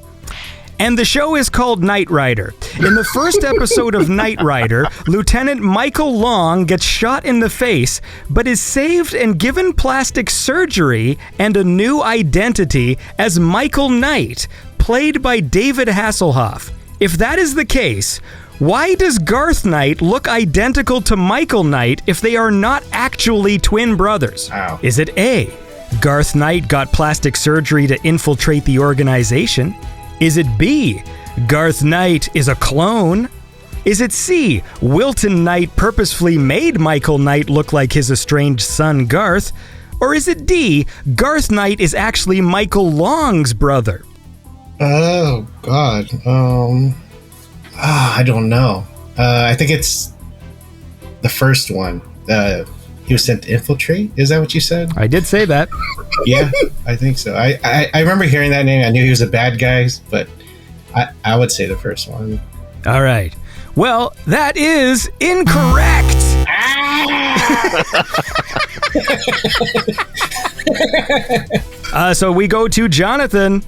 [SPEAKER 5] And the show is called Knight Rider. In the first episode of Knight Rider, Lieutenant Michael Long gets shot in the face, but is saved and given plastic surgery and a new identity as Michael Knight, played by David Hasselhoff. If that is the case, why does Garth Knight look identical to Michael Knight if they are not actually twin brothers?
[SPEAKER 6] Ow.
[SPEAKER 5] Is it A, Garth Knight got plastic surgery to infiltrate the organization? Is it B, Garth Knight is a clone? Is it C, Wilton Knight purposefully made Michael Knight look like his estranged son Garth? Or is it D, Garth Knight is actually Michael Long's brother?
[SPEAKER 6] Oh, God. I don't know. I think it's the first one. He was sent to infiltrate. Is that what you said?
[SPEAKER 5] I did say that.
[SPEAKER 6] Yeah, I think so. I remember hearing that name. I knew he was a bad guy, but I would say the first one.
[SPEAKER 5] All right. Well, that is incorrect. So we go to Jonathan.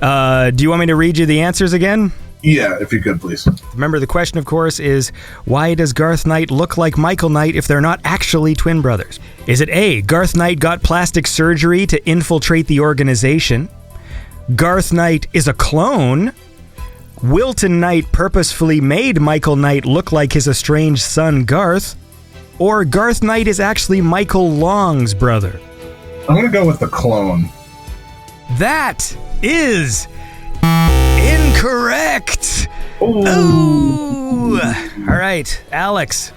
[SPEAKER 5] Do you want me to read you the answers again?
[SPEAKER 7] Yeah, if you could, please.
[SPEAKER 5] Remember, the question, of course, is why does Garth Knight look like Michael Knight if they're not actually twin brothers? Is it A, Garth Knight got plastic surgery to infiltrate the organization? Garth Knight is a clone? Wilton Knight purposefully made Michael Knight look like his estranged son Garth? Or Garth Knight is actually Michael Long's brother?
[SPEAKER 7] I'm going to go with the clone.
[SPEAKER 5] That is incorrect. Ooh. All right, Alex.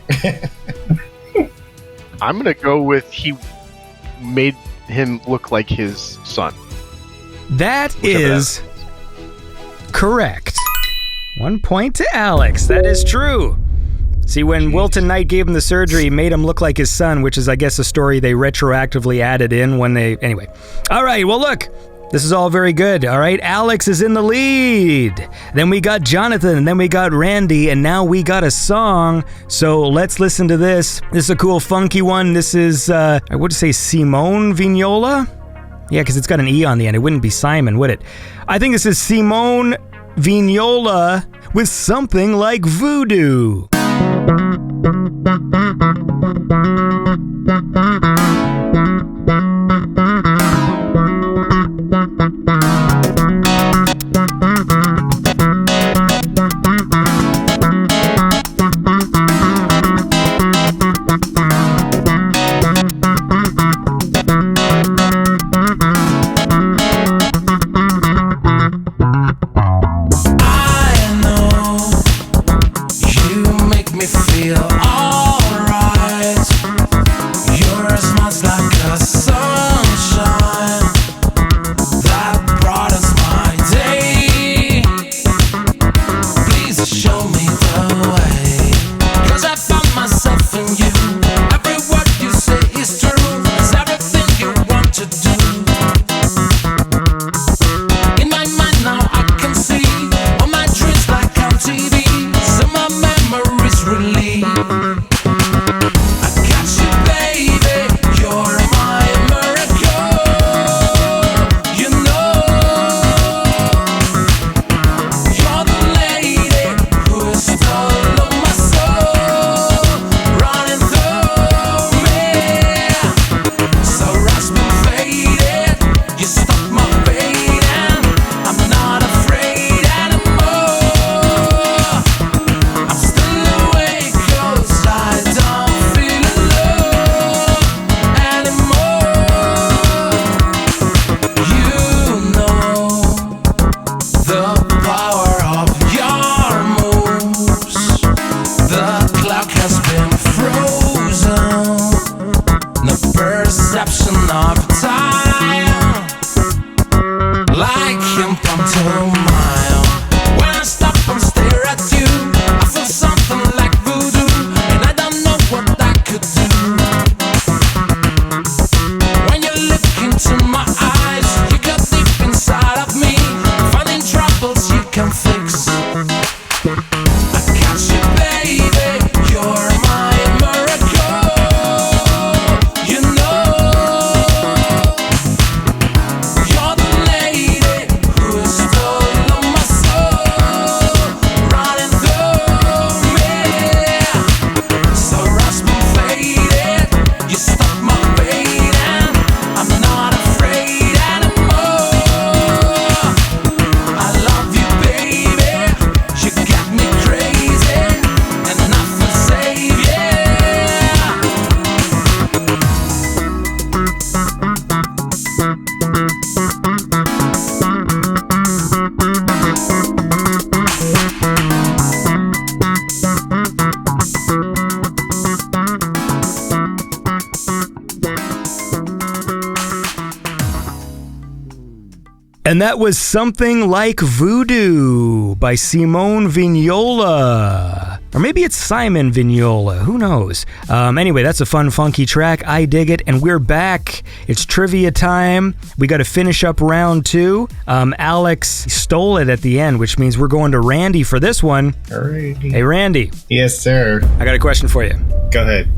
[SPEAKER 8] I'm going to go with he made him look like his son.
[SPEAKER 5] That is correct. 1 point to Alex. That is true. See, when Wilton Knight gave him the surgery, he made him look like his son, which is, I guess, a story they retroactively added in when they... Anyway. All right, well, look. This is all very good, all right? Alex is in the lead. Then we got Jonathan, and then we got Randy, and now we got a song. So let's listen to this. This is a cool, funky one. This is, I would say Simone Vignola? Yeah, because it's got an E on the end. It wouldn't be Simon, would it? I think this is Simone Vignola with something like Voodoo.
[SPEAKER 9] TV, so my memories relieve. has been frozen. No perception of time. Like impromptu mile. When I stop and stare at you, I feel something like voodoo, and I don't know what I could do. When you look into my eyes, you go deep inside of me, finding troubles you can fix. I got you, baby, you're my miracle. You know, you're the lady who stole my soul, running through me. So rush me faded, you stop my pain, and I'm not afraid anymore. I love you, baby, you got me crazy, and nothing save, yeah.
[SPEAKER 5] And that was Something Like Voodoo by Simone Vignola. Or maybe it's Simon Vignola, who knows? Anyway, that's a fun, funky track. I dig it, and we're back. It's trivia time. We got to finish up round 2. Alex stole it at the end, which means we're going to Randy for this one.
[SPEAKER 6] Alrighty.
[SPEAKER 5] Hey, Randy.
[SPEAKER 6] Yes, sir.
[SPEAKER 5] I got a question for you.
[SPEAKER 6] Go ahead.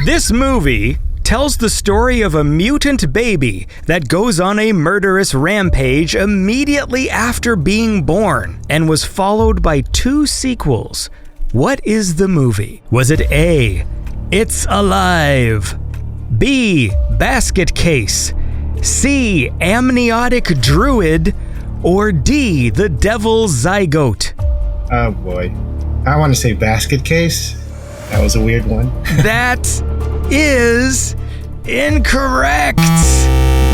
[SPEAKER 5] This movie tells the story of a mutant baby that goes on a murderous rampage immediately after being born and was followed by 2 sequels. What is the movie? Was it A, It's Alive, B, Basket Case, C, Amniotic Druid, or D, The Devil's Zygote?
[SPEAKER 6] Oh boy. I want to say Basket Case. That was a weird one.
[SPEAKER 5] That is incorrect.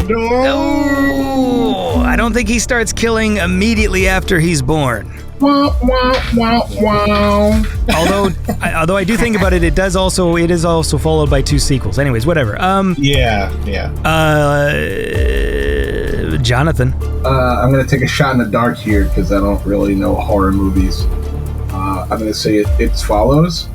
[SPEAKER 5] No. I don't think he starts killing immediately after he's born.
[SPEAKER 7] Wow, wow, wow, wow.
[SPEAKER 5] Although I do think about it, it is also followed by 2 sequels. Anyways, whatever.
[SPEAKER 6] Yeah.
[SPEAKER 5] Jonathan.
[SPEAKER 7] I'm going to take a shot in the dark here because I don't really know horror movies. I'm going to say it's follows.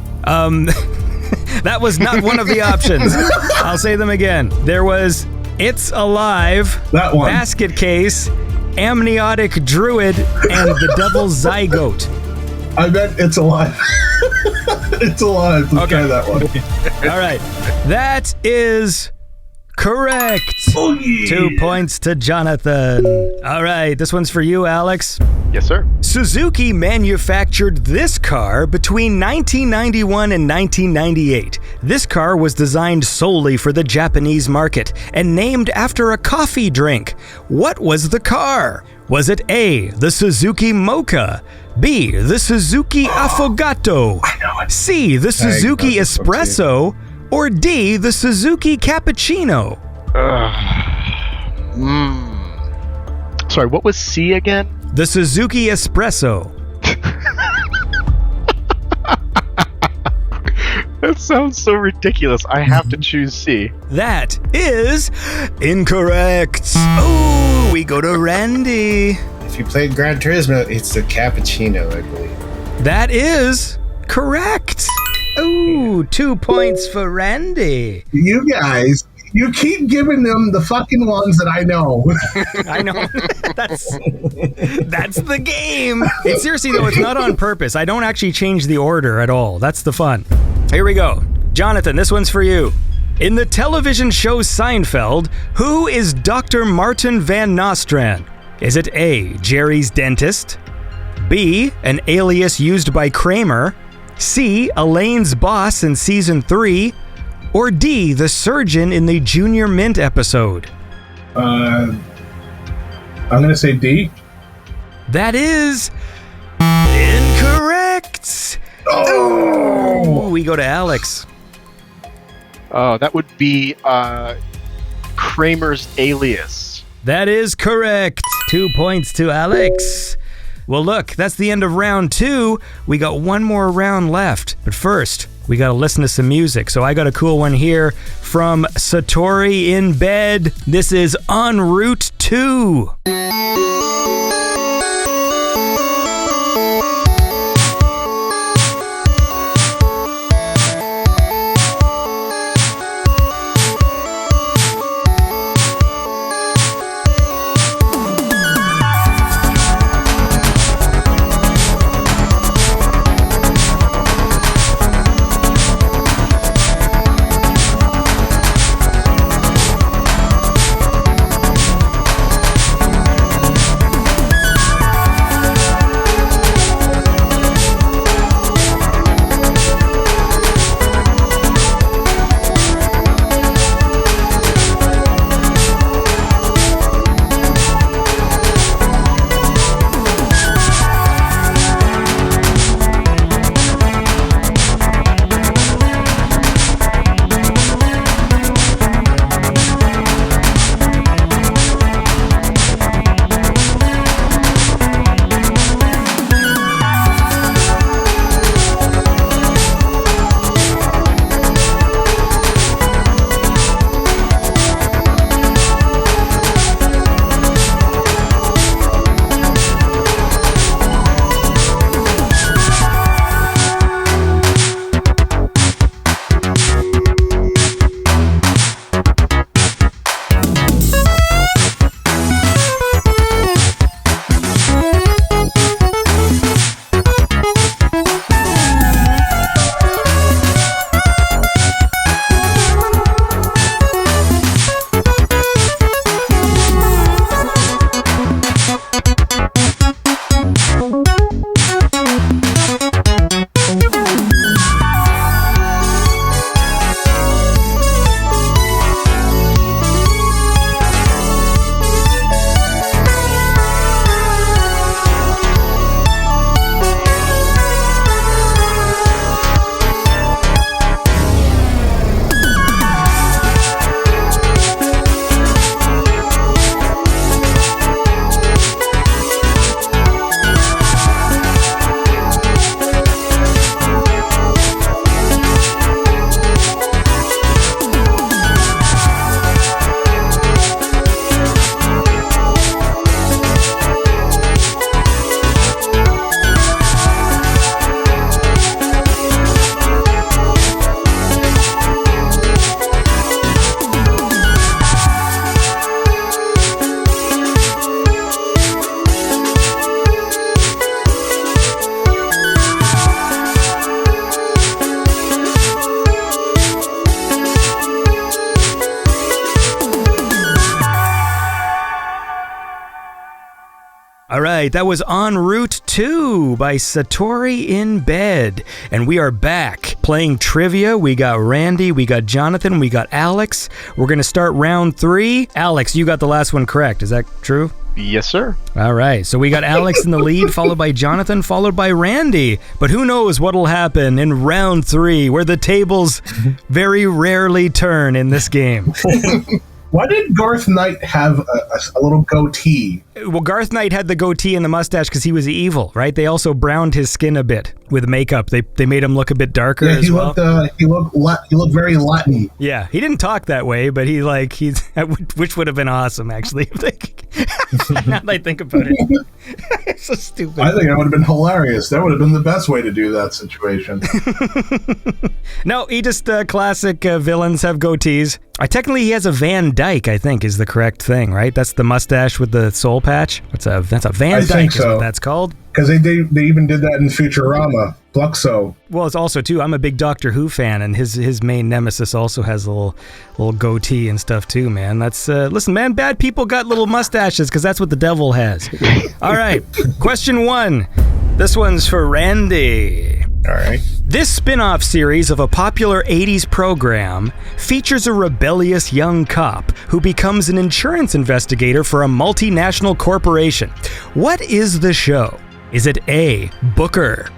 [SPEAKER 5] That was not one of the options. I'll say them again. There was It's Alive,
[SPEAKER 7] that one,
[SPEAKER 5] Basket Case, Amniotic Druid, and The Devil's Zygote.
[SPEAKER 7] I bet It's Alive. It's Alive. Let's try that one.
[SPEAKER 5] All right. That is correct.
[SPEAKER 7] Oh, yeah.
[SPEAKER 5] 2 points to Jonathan. All right. This one's for you, Alex.
[SPEAKER 8] Yes, sir.
[SPEAKER 5] Suzuki manufactured this car between 1991 and 1998. This car was designed solely for the Japanese market and named after a coffee drink. What was the car? Was it A, the Suzuki Mocha, B, the Suzuki Affogato, C, the Suzuki Espresso, or D, the Suzuki Cappuccino?
[SPEAKER 8] Sorry, what was C again?
[SPEAKER 5] The Suzuki Espresso.
[SPEAKER 8] That sounds so ridiculous. I have to choose C.
[SPEAKER 5] That is incorrect. Oh, we go to Randy.
[SPEAKER 6] If you played Gran Turismo, it's the Cappuccino, I believe.
[SPEAKER 5] That is correct. Ooh, 2 points for Randy.
[SPEAKER 7] You guys, you keep giving them the fucking ones that I know.
[SPEAKER 5] I know. That's the game. Seriously, though, it's not on purpose. I don't actually change the order at all. That's the fun. Here we go. Jonathan, this one's for you. In the television show Seinfeld, who is Dr. Martin Van Nostrand? Is it A, Jerry's dentist, B, an alias used by Kramer, C, Elaine's boss in season 3, or D, the surgeon in the Junior Mint episode?
[SPEAKER 7] I'm going to say D.
[SPEAKER 5] That is incorrect. Oh, we go to Alex.
[SPEAKER 8] Oh, that would be Kramer's alias.
[SPEAKER 5] That is correct. 2 points to Alex. Well, look, that's the end of round 2. We got one more round left. But first, we got to listen to some music. So I got a cool one here from SATORI in Bed. This is En Route 2. All right, that was En Route 2 by SATORI in Bed. And we are back playing trivia. We got Randy, we got Jonathan, we got Alex. We're going to start round 3. Alex, you got the last one correct. Is that true?
[SPEAKER 8] Yes, sir.
[SPEAKER 5] All right, so we got Alex in the lead, followed by Jonathan, followed by Randy. But who knows what'll happen in round 3, where the tables very rarely turn in this game.
[SPEAKER 7] Why did Garth Knight have a little goatee?
[SPEAKER 5] Well, Garth Knight had the goatee and the mustache because he was evil, right? They also browned his skin a bit with makeup. They made him look a bit darker as well.
[SPEAKER 7] He looked very Latin.
[SPEAKER 5] Yeah, he didn't talk that way, but he's which would have been awesome actually. Now that I think about it, it's so stupid.
[SPEAKER 7] I think that would have been hilarious. That would have been the best way to do that situation.
[SPEAKER 5] No, he just classic villains have goatees. Technically, he has a Van Dyke, I think, is the correct thing, right? That's the mustache with the soul patch. That's a Van Dyke is what that's called.
[SPEAKER 7] Because they even did that in Futurama, Fluxo.
[SPEAKER 5] Well, it's also, too, I'm a big Doctor Who fan, and his main nemesis also has a little goatee and stuff, too, man. That's, listen, man, bad people got little mustaches, because that's what the devil has. All right, question 1. This one's for Randy.
[SPEAKER 6] All right.
[SPEAKER 5] This spin-off series of a popular 80s program features a rebellious young cop who becomes an insurance investigator for a multinational corporation. What is the show? Is it A, Booker,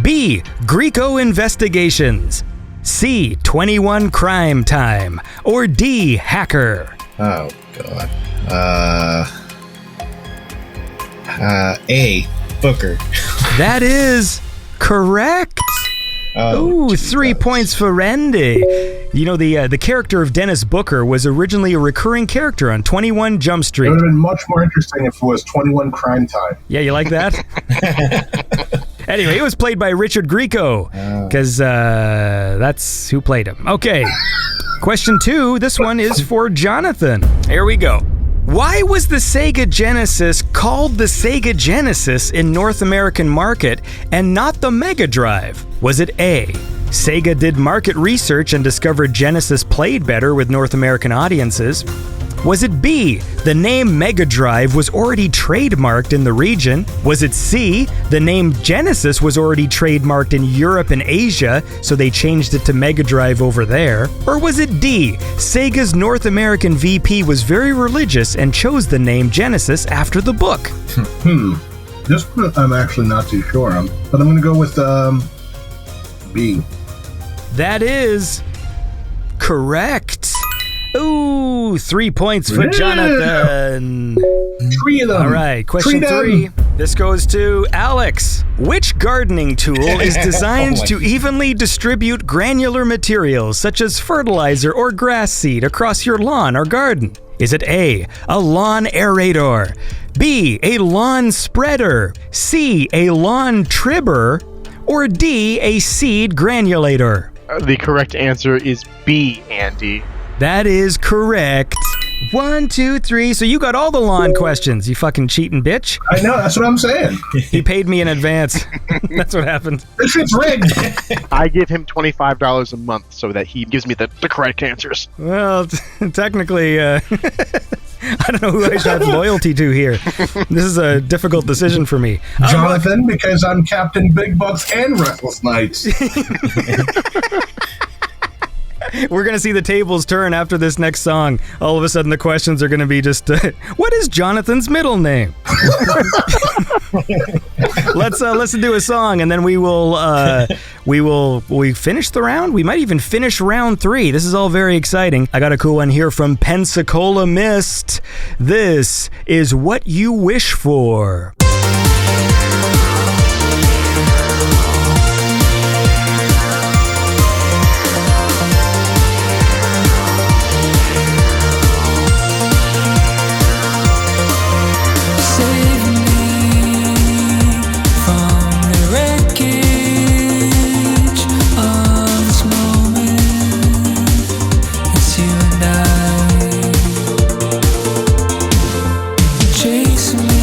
[SPEAKER 5] B, Greco Investigations, C, 21 Crime Time, or D, Hacker?
[SPEAKER 6] Oh, God. A. Booker.
[SPEAKER 5] That is correct.
[SPEAKER 6] Oh,
[SPEAKER 5] Ooh, 3 points for Randy. You know, the character of Dennis Booker was originally a recurring character on 21 Jump
[SPEAKER 7] It
[SPEAKER 5] Street.
[SPEAKER 7] would have been much more interesting if it was 21 Crime Time.
[SPEAKER 5] Yeah, you like that? Anyway, it was played by Richard Grieco, because that's who played him. Okay, question 2. This one is for Jonathan. Here we go. Why was the Sega Genesis called the Sega Genesis in North American market and not the Mega Drive? Was it A, Sega did market research and discovered Genesis played better with North American audiences? Was it B, the name Mega Drive was already trademarked in the region? Was it C, the name Genesis was already trademarked in Europe and Asia, so they changed it to Mega Drive over there? Or was it D, Sega's North American VP was very religious and chose the name Genesis after the book?
[SPEAKER 7] This one I'm actually not too sure on, but I'm going to go with B.
[SPEAKER 5] That is correct. Ooh, 3 points for Jonathan.
[SPEAKER 7] 3 of them.
[SPEAKER 5] All right, question 3. This goes to Alex. Which gardening tool is designed to evenly distribute granular materials such as fertilizer or grass seed across your lawn or garden? Is it A, a lawn aerator, B, a lawn spreader, C, a lawn tribber, or D, a seed granulator?
[SPEAKER 8] The correct answer is B, Andy.
[SPEAKER 5] That is correct. 1, 2, 3. So you got all the lawn questions, you fucking cheating bitch.
[SPEAKER 7] I know, that's what I'm saying.
[SPEAKER 5] He paid me in advance. That's what happened.
[SPEAKER 7] This shit's rigged.
[SPEAKER 8] I give him $25 a month so that he gives me the correct answers.
[SPEAKER 5] Well, technically, I don't know who I should have loyalty to here. This is a difficult decision for me.
[SPEAKER 7] Jonathan, because I'm Captain Big Bucks and Restless Nights.
[SPEAKER 5] We're going to see the tables turn after this next song. All of a sudden, the questions are going to be just, what is Jonathan's middle name? Let's listen to a song, and then we finish the round? We might even finish round 3. This is all very exciting. I got a cool one here from Pensacola Mist. This is What You Wish For.
[SPEAKER 9] Chase me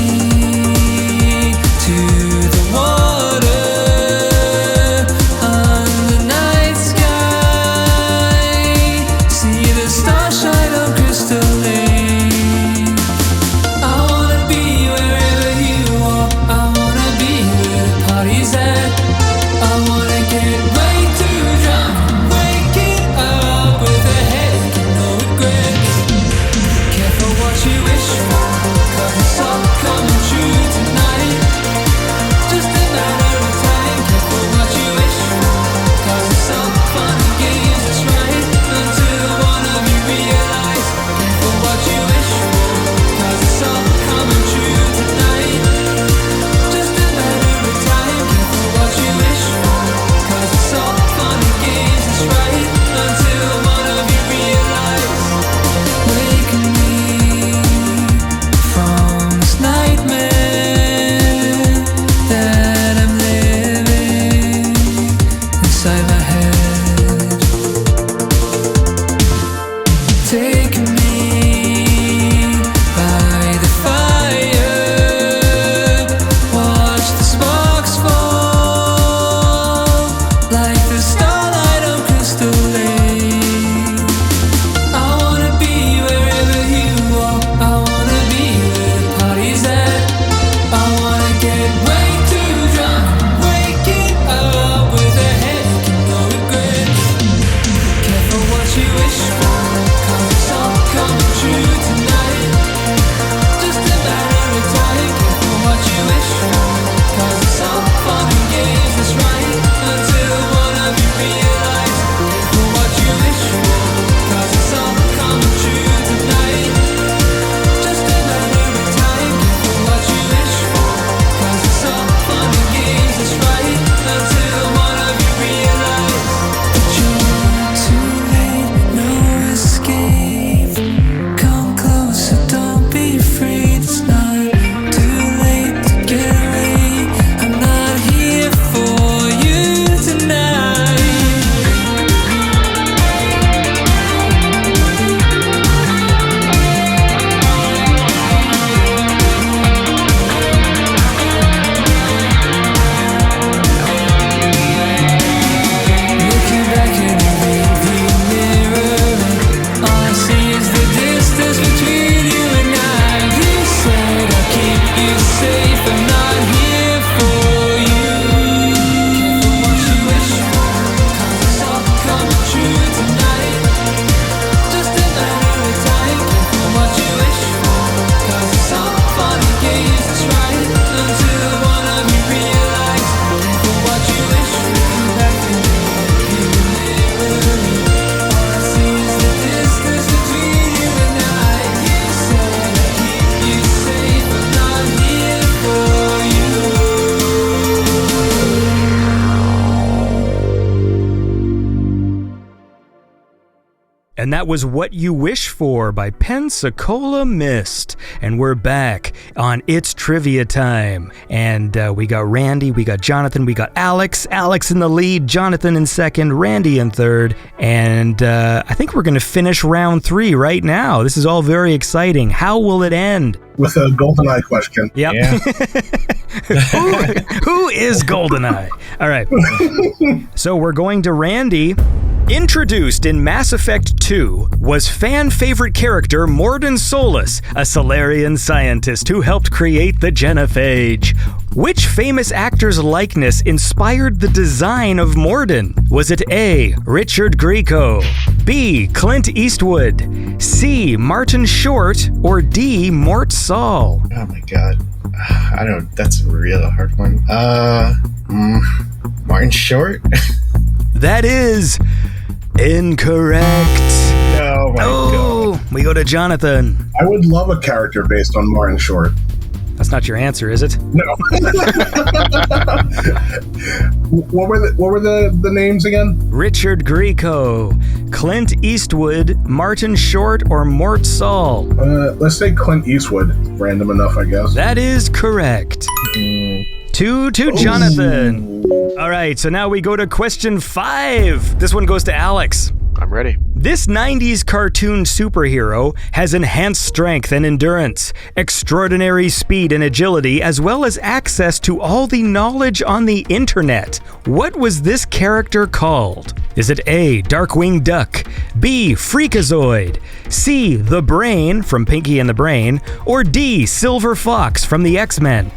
[SPEAKER 5] And that was What You Wish For by Pensacola Mist. And we're back on It's Trivia Time. And we got Randy, we got Jonathan, we got Alex. Alex in the lead, Jonathan in second, Randy in third. And I think we're going to finish round 3 right now. This is all very exciting. How will it end?
[SPEAKER 7] With a GoldenEye question.
[SPEAKER 5] Yep.
[SPEAKER 6] Yeah.
[SPEAKER 5] Who is GoldenEye? All right. So we're going to Randy. Introduced in Mass Effect 2 was fan favorite character Mordin Solus, a Solarian scientist who helped create the genophage. Which famous actor's likeness inspired the design of Mordin? Was it A. Richard Grieco, B. Clint Eastwood, C. Martin Short, or D. Mort Saul?
[SPEAKER 6] Oh my god. I don't. That's a real hard one. Martin Short.
[SPEAKER 5] That is incorrect.
[SPEAKER 6] Oh my god.
[SPEAKER 5] We go to Jonathan.
[SPEAKER 7] I would love a character based on Martin Short.
[SPEAKER 5] That's not your answer, is it?
[SPEAKER 7] No. What were the names again?
[SPEAKER 5] Richard Grieco, Clint Eastwood, Martin Short, or Mort Saul?
[SPEAKER 7] Let's say Clint Eastwood. Random enough, I guess.
[SPEAKER 5] That is correct. 2 to Jonathan. All right, so now we go to question 5. This one goes to Alex.
[SPEAKER 8] I'm ready.
[SPEAKER 5] This 90s cartoon superhero has enhanced strength and endurance, extraordinary speed and agility, as well as access to all the knowledge on the internet. What was this character called? Is it A. Darkwing Duck, B. Freakazoid, C. The Brain from Pinky and the Brain, or D. Silver Fox from the X-Men?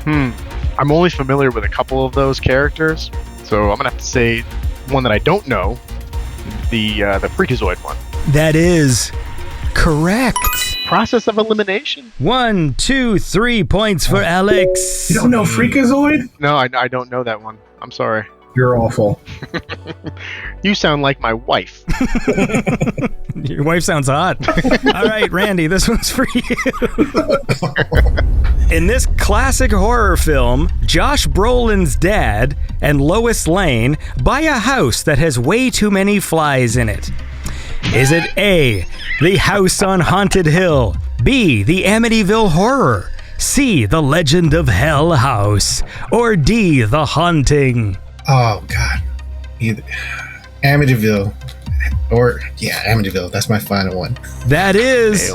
[SPEAKER 8] I'm only familiar with a couple of those characters, so I'm gonna have to say one that I don't know, the Freakazoid one.
[SPEAKER 5] That is correct.
[SPEAKER 8] Process of elimination?
[SPEAKER 5] 1, 2, 3 points for Alex.
[SPEAKER 7] You don't know Freakazoid?
[SPEAKER 8] No, I don't know that one. I'm sorry.
[SPEAKER 7] You're awful.
[SPEAKER 8] You sound like my wife.
[SPEAKER 5] Your wife sounds hot. All right, Randy, this one's for you. In this classic horror film, Josh Brolin's dad and Lois Lane buy a house that has way too many flies in it. Is it A, the House on Haunted Hill, B, the Amityville Horror, C, the Legend of Hell House, or D, the Haunting?
[SPEAKER 6] Oh god. Either Amityville Amityville. That's my final one.
[SPEAKER 5] That is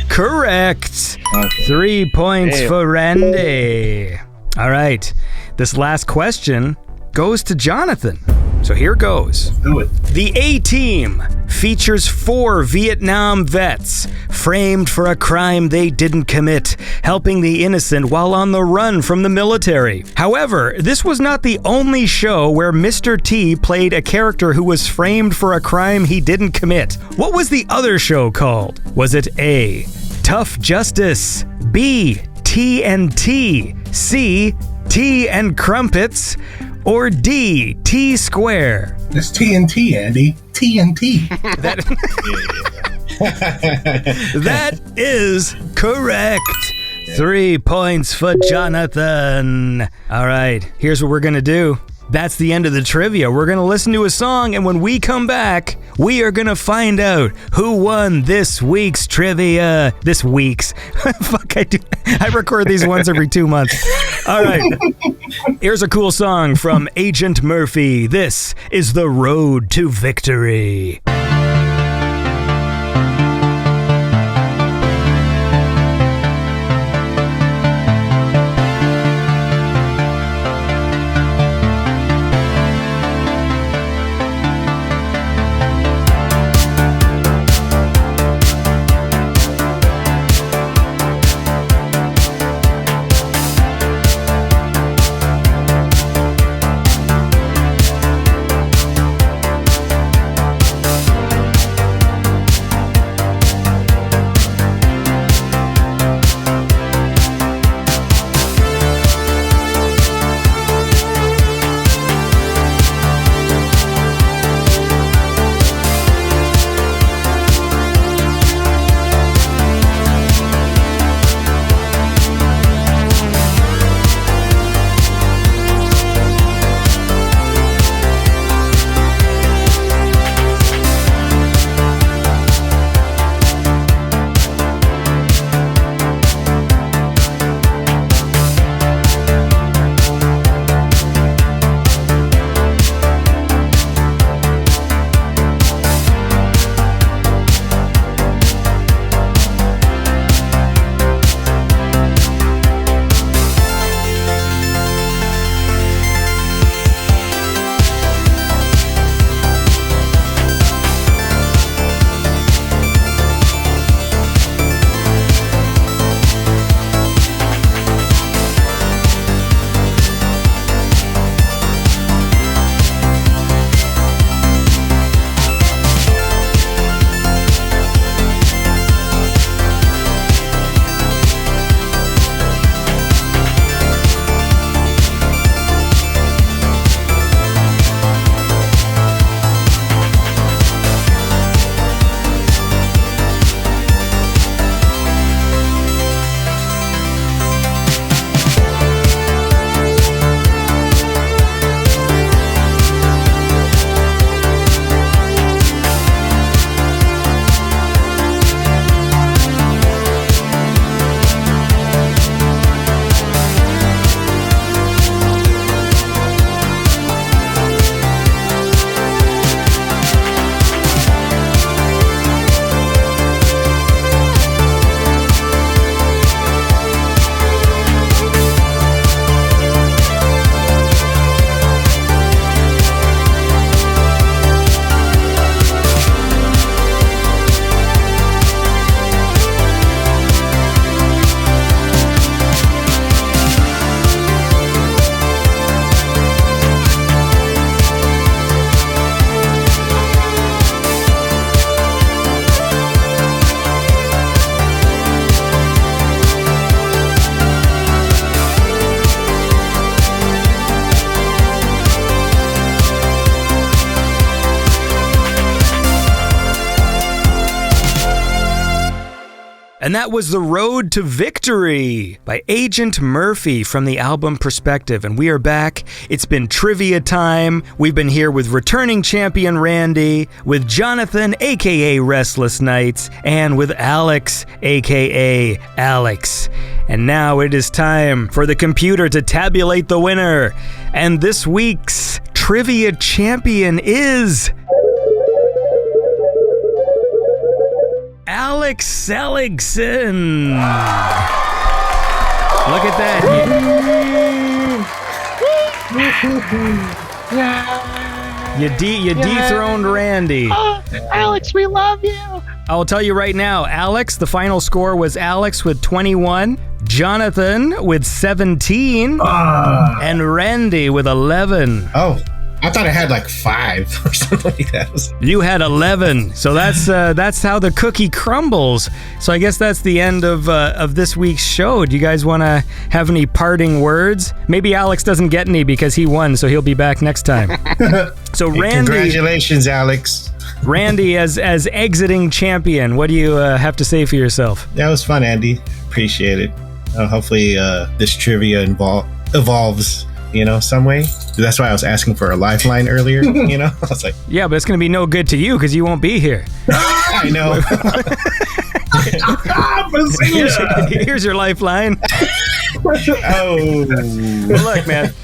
[SPEAKER 5] correct.
[SPEAKER 6] Okay.
[SPEAKER 5] 3 points for Randy. All right. This last question goes to Jonathan. So here goes.
[SPEAKER 7] Do it.
[SPEAKER 5] The A-Team features 4 Vietnam vets framed for a crime they didn't commit, helping the innocent while on the run from the military. However, this was not the only show where Mr. T played a character who was framed for a crime he didn't commit. What was the other show called? Was it A, Tough Justice, B, TNT, C, Tea and Crumpets, or D, T-Square?
[SPEAKER 7] It's TNT, Andy. TNT.
[SPEAKER 5] That is correct. 3 points for Jonathan. All right, here's what we're going to do. That's the end of the trivia. We're going to listen to a song, and when we come back, we are going to find out who won this week's trivia. This week's. Fuck, I record these once every 2 months. All right. Here's a cool song from Agent Murphy. This is The Road to Victory. And that was The Road to Victory by Agent Murphy from the album Perspective. And we are back. It's been trivia time. We've been here with returning champion Randy, with Jonathan, aka Restless Nights, and with Alex, aka Alex. And now it is time for the computer to tabulate the winner. And this week's trivia champion is Alex Seligson. Look at that. You dethroned Randy.
[SPEAKER 8] Oh, Alex, we love you.
[SPEAKER 5] I will tell you right now, Alex, the final score was Alex with 21, Jonathan with 17, and Randy with 11.
[SPEAKER 6] Oh, I thought I had like 5 or something like that.
[SPEAKER 5] You had 11, so that's how the cookie crumbles. So I guess that's the end of this week's show. Do you guys want to have any parting words? Maybe Alex doesn't get any because he won, so he'll be back next time. So
[SPEAKER 6] Hey,
[SPEAKER 5] Randy,
[SPEAKER 6] congratulations, Alex.
[SPEAKER 5] Randy as exiting champion, what do you have to say for yourself?
[SPEAKER 6] That was fun, Andy. Appreciate it. Hopefully this trivia evolves, some way. That's why I was asking for a lifeline earlier, I was like,
[SPEAKER 5] Yeah, but it's going to be no good to you because you won't be here.
[SPEAKER 6] I know.
[SPEAKER 5] Here's your lifeline.
[SPEAKER 6] Oh.
[SPEAKER 5] Well, look, man.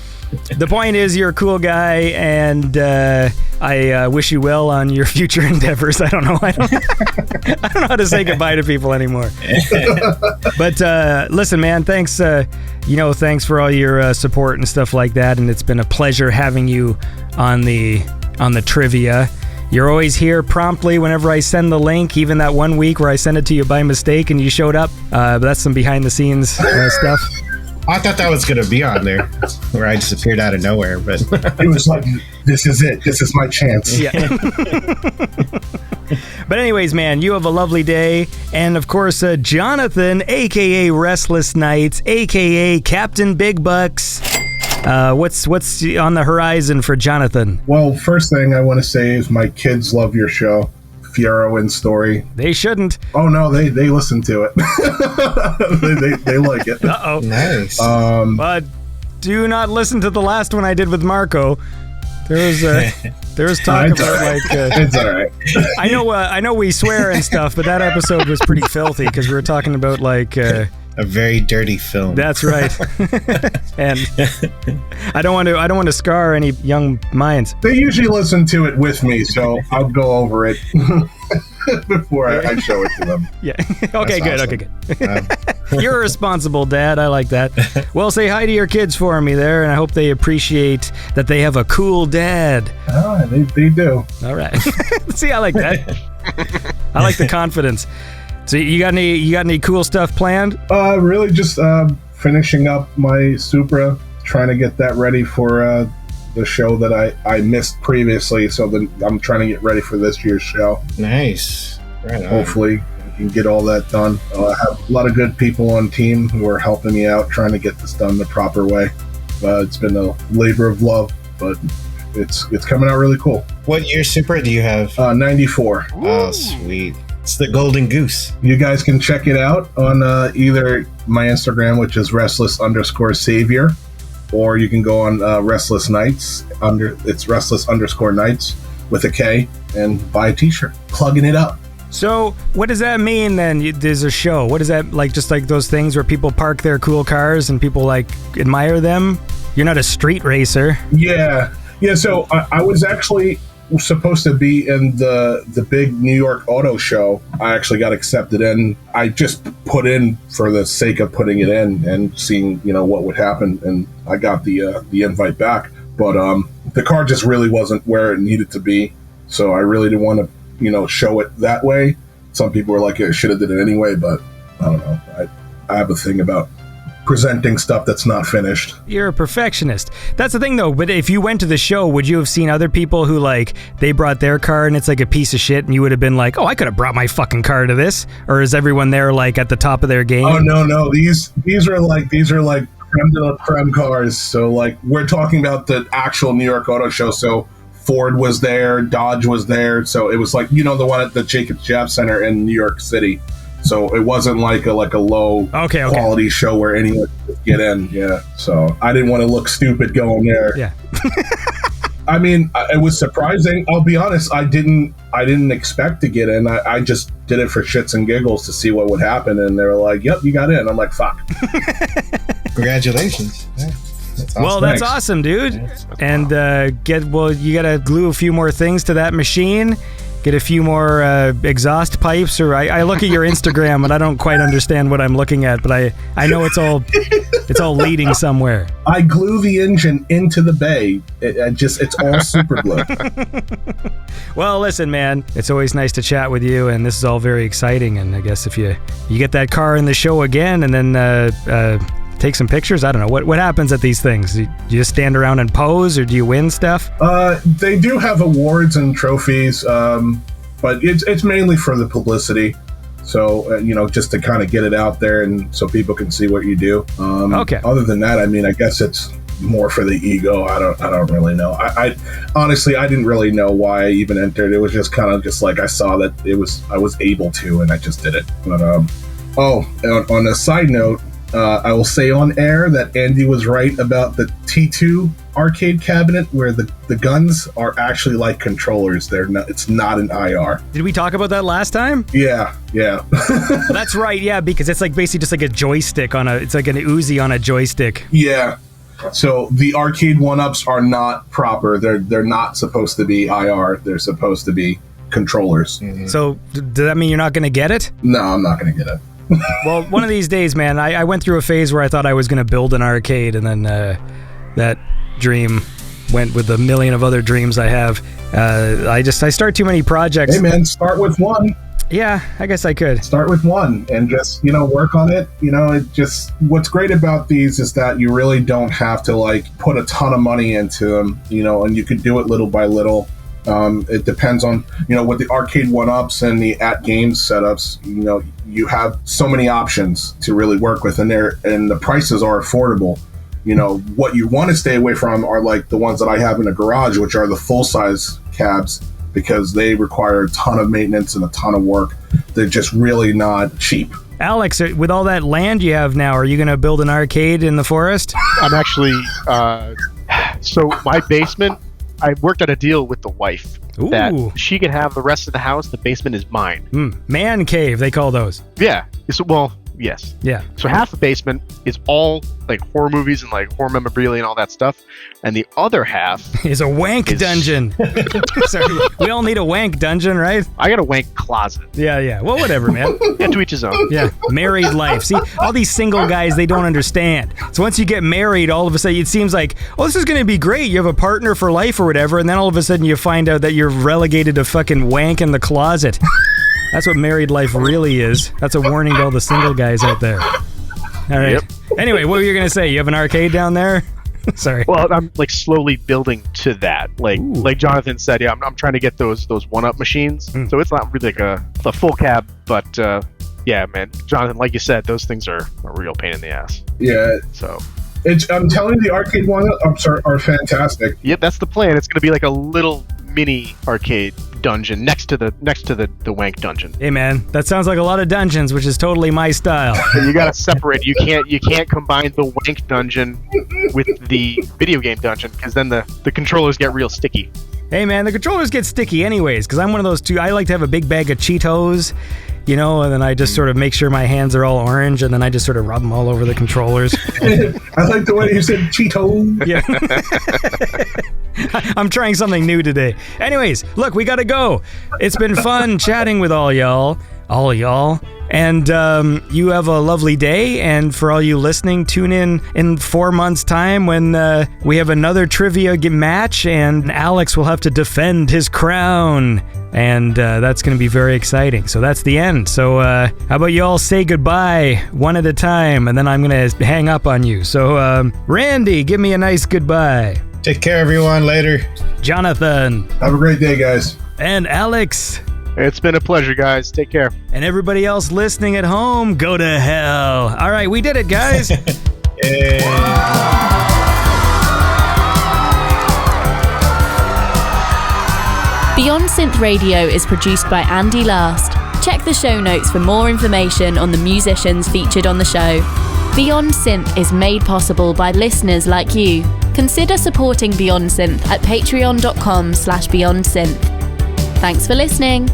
[SPEAKER 5] The point is, you're a cool guy, and I wish you well on your future endeavors. I don't know. I don't know how to say goodbye to people anymore. But listen, man, thanks. Thanks for all your support and stuff like that. And it's been a pleasure having you on the trivia. You're always here promptly whenever I send the link, even that one week where I sent it to you by mistake and you showed up. But that's some behind the scenes stuff.
[SPEAKER 6] I thought that was going to be on there, where I just appeared out of nowhere, but
[SPEAKER 7] It was like, this is it. This is my chance.
[SPEAKER 5] Yeah. But anyways, man, you have a lovely day. And of course, Jonathan, a.k.a. Restless Nights, a.k.a. Captain Big Bucks. What's on the horizon for Jonathan?
[SPEAKER 7] Well, first thing I want to say is my kids love your show, Fiero and Story.
[SPEAKER 5] They shouldn't.
[SPEAKER 7] Oh, no, they listen to it. they like it.
[SPEAKER 5] Uh-oh.
[SPEAKER 6] nice.
[SPEAKER 5] But do not listen to the last one I did with Marco. There was talk about like
[SPEAKER 7] it's all right.
[SPEAKER 5] I know we swear and stuff, but that episode was pretty filthy because we were talking about like
[SPEAKER 6] a very dirty film.
[SPEAKER 5] that's right. And I don't want to scar any young minds.
[SPEAKER 7] They usually listen to it with me, so I'll go over it before I show it to them.
[SPEAKER 5] Yeah. Okay, good.
[SPEAKER 6] awesome.
[SPEAKER 5] Okay, good. You're a responsible dad. I like that. Well, say hi to your kids for me there, and I hope they appreciate that they have a cool dad.
[SPEAKER 7] Oh, they do.
[SPEAKER 5] All right. See, I like that. I like the confidence. So you got any cool stuff planned?
[SPEAKER 7] Really just finishing up my Supra, trying to get that ready for the show that I missed previously. So then I'm trying to get ready for this year's show.
[SPEAKER 6] Nice. Right on.
[SPEAKER 7] Hopefully I can get all that done. I have a lot of good people on team who are helping me out, trying to get this done the proper way. It's been a labor of love, but it's coming out really cool.
[SPEAKER 6] What year Supra do you have?
[SPEAKER 7] 94.
[SPEAKER 6] Oh, sweet. It's the Golden Goose.
[SPEAKER 7] You guys can check it out on either my Instagram, which is restless_savior, or you can go on Restless Nights. It's restless_nights with a K, and buy a t-shirt. Plugging it up.
[SPEAKER 5] So what does that mean then? There's a show. What is that like? Just like those things where people park their cool cars and people like admire them? You're not a street racer.
[SPEAKER 7] Yeah. So I was actually supposed to be in the big New York auto show. I actually got accepted in. I just put in for the sake of putting it in and seeing what would happen, and I got the invite back. But the car just really wasn't where it needed to be, so I really didn't want to show it that way. Some people were like, I should have did it anyway, but I don't know. I have a thing about presenting stuff that's not finished.
[SPEAKER 5] You're a perfectionist. That's the thing though, but if you went to the show, would you have seen other people who like they brought their car and it's like a piece of shit and you would have been like, oh, I could have brought my fucking car to this? Or is everyone there like at the top of their game?
[SPEAKER 7] Oh no. These are like creme de la creme cars. So like we're talking about the actual New York Auto Show. So Ford was there, Dodge was there. So it was like, the one at the Jacobs Jab Center in New York City. So it wasn't like a low quality show where anyone could get in. Yeah. So I didn't want to look stupid going there.
[SPEAKER 5] Yeah.
[SPEAKER 7] I mean, it was surprising. I'll be honest. I didn't expect to get in. I just did it for shits and giggles to see what would happen. And they were like, "Yep, you got in." I'm like, "Fuck."
[SPEAKER 6] Congratulations. Yeah.
[SPEAKER 5] That's awesome. Well, that's awesome, dude. Yeah. And you gotta glue a few more things to that machine. Get a few more exhaust pipes, or I look at your Instagram and I don't quite understand what I'm looking at, but I know it's all leading somewhere.
[SPEAKER 7] I glue the engine into the bay. It's all super glue.
[SPEAKER 5] Well, listen, man, it's always nice to chat with you, and this is all very exciting. And I guess if you get that car in the show again, and then take some pictures. I don't know what happens at these things. Do you just stand around and pose, or do you win stuff?
[SPEAKER 7] They do have awards and trophies, but it's mainly for the publicity. So just to kind of get it out there, and so people can see what you do.
[SPEAKER 5] Okay.
[SPEAKER 7] Other than that, I mean, I guess it's more for the ego. I don't really know. I honestly, I didn't really know why I even entered. It was just kind of just like I saw that I was able to, and I just did it. But on a side note. I will say on air that Andy was right about the T2 arcade cabinet, where the guns are actually like controllers. It's not an IR.
[SPEAKER 5] Did we talk about that last time?
[SPEAKER 7] Yeah.
[SPEAKER 5] That's right, yeah, because it's like basically just like a joystick it's like an Uzi on a joystick.
[SPEAKER 7] Yeah. So the arcade 1-ups are not proper. They're not supposed to be IR. They're supposed to be controllers.
[SPEAKER 5] Mm-hmm. So does that mean you're not going to get it?
[SPEAKER 7] No, I'm not going to get it.
[SPEAKER 5] Well, one of these days, man, I went through a phase where I thought I was going to build an arcade, and then that dream went with a million of other dreams I have. I start too many projects.
[SPEAKER 7] Hey, man, start with one.
[SPEAKER 5] Yeah, I guess I could.
[SPEAKER 7] Start with one and just, work on it. What's great about these is that you really don't have to, put a ton of money into them, and you can do it little by little. It depends on, with the arcade 1-ups and the at-games setups, you have so many options to really work with, and the prices are affordable. What you want to stay away from are like the ones that I have in a garage, which are the full-size cabs, because they require a ton of maintenance and a ton of work. They're just really not cheap.
[SPEAKER 5] Alex, with all that land you have now, are you going to build an arcade in the forest?
[SPEAKER 8] I'm actually, so my basement, I worked out a deal with the wife.
[SPEAKER 5] Ooh.
[SPEAKER 8] That she can have the rest of the house. The basement is mine.
[SPEAKER 5] Man cave, they call those.
[SPEAKER 8] Yeah. Yes.
[SPEAKER 5] Yeah.
[SPEAKER 8] So half the basement is all like horror movies and like horror memorabilia and all that stuff, and the other half
[SPEAKER 5] is a wank dungeon. Sorry, we all need a wank dungeon, right?
[SPEAKER 8] I got a wank closet.
[SPEAKER 5] Yeah. Well, whatever, man.
[SPEAKER 8] Yeah, to each his own.
[SPEAKER 5] Yeah. Married life. See, all these single guys, they don't understand. So once you get married, all of a sudden it seems like, oh, this is going to be great. You have a partner for life or whatever, and then all of a sudden you find out that you're relegated to fucking wank in the closet. That's what married life really is. That's a warning to all the single guys out there. All right. Yep. Anyway, what were you going to say? You have an arcade down there? Sorry.
[SPEAKER 8] Well, I'm like slowly building to that. Like Jonathan said, yeah, I'm trying to get those 1-up machines. So it's not really like a full cab, but yeah, man. Jonathan, like you said, those things are a real pain in the ass.
[SPEAKER 7] Yeah.
[SPEAKER 8] So
[SPEAKER 7] I'm telling you, the arcade 1-ups are fantastic.
[SPEAKER 8] Yep, that's the plan. It's going to be like a little mini arcade dungeon next to the wank dungeon.
[SPEAKER 5] Hey man, that sounds like a lot of dungeons, which is totally my style.
[SPEAKER 8] You gotta separate. You can't combine the wank dungeon with the video game dungeon, because then the controllers get real sticky.
[SPEAKER 5] Hey man, the controllers get sticky anyways, because I'm one of those two. I like to have a big bag of Cheetos, and then I just sort of make sure my hands are all orange, and then I just sort of rub them all over the controllers.
[SPEAKER 7] I like the way you said Cheeto.
[SPEAKER 5] Yeah. I'm trying something new today. Anyways, look, we gotta go. It's been fun chatting with all y'all. And you have a lovely day. And for all you listening, tune in 4 months' time when we have another trivia match, and Alex will have to defend his crown. And that's going to be very exciting. So that's the end. So how about you all say goodbye one at a time, and then I'm going to hang up on you. So Randy, give me a nice goodbye.
[SPEAKER 6] Take care, everyone. Later.
[SPEAKER 5] Jonathan.
[SPEAKER 7] Have a great day, guys.
[SPEAKER 5] And Alex.
[SPEAKER 8] It's been a pleasure, guys. Take care.
[SPEAKER 5] And everybody else listening at home, go to hell. All right, we did it, guys.
[SPEAKER 6] Yay.
[SPEAKER 3] Beyond Synth Radio is produced by Andy Last. Check the show notes for more information on the musicians featured on the show. Beyond Synth is made possible by listeners like you. Consider supporting Beyond Synth at patreon.com/BeyondSynth. Thanks for listening.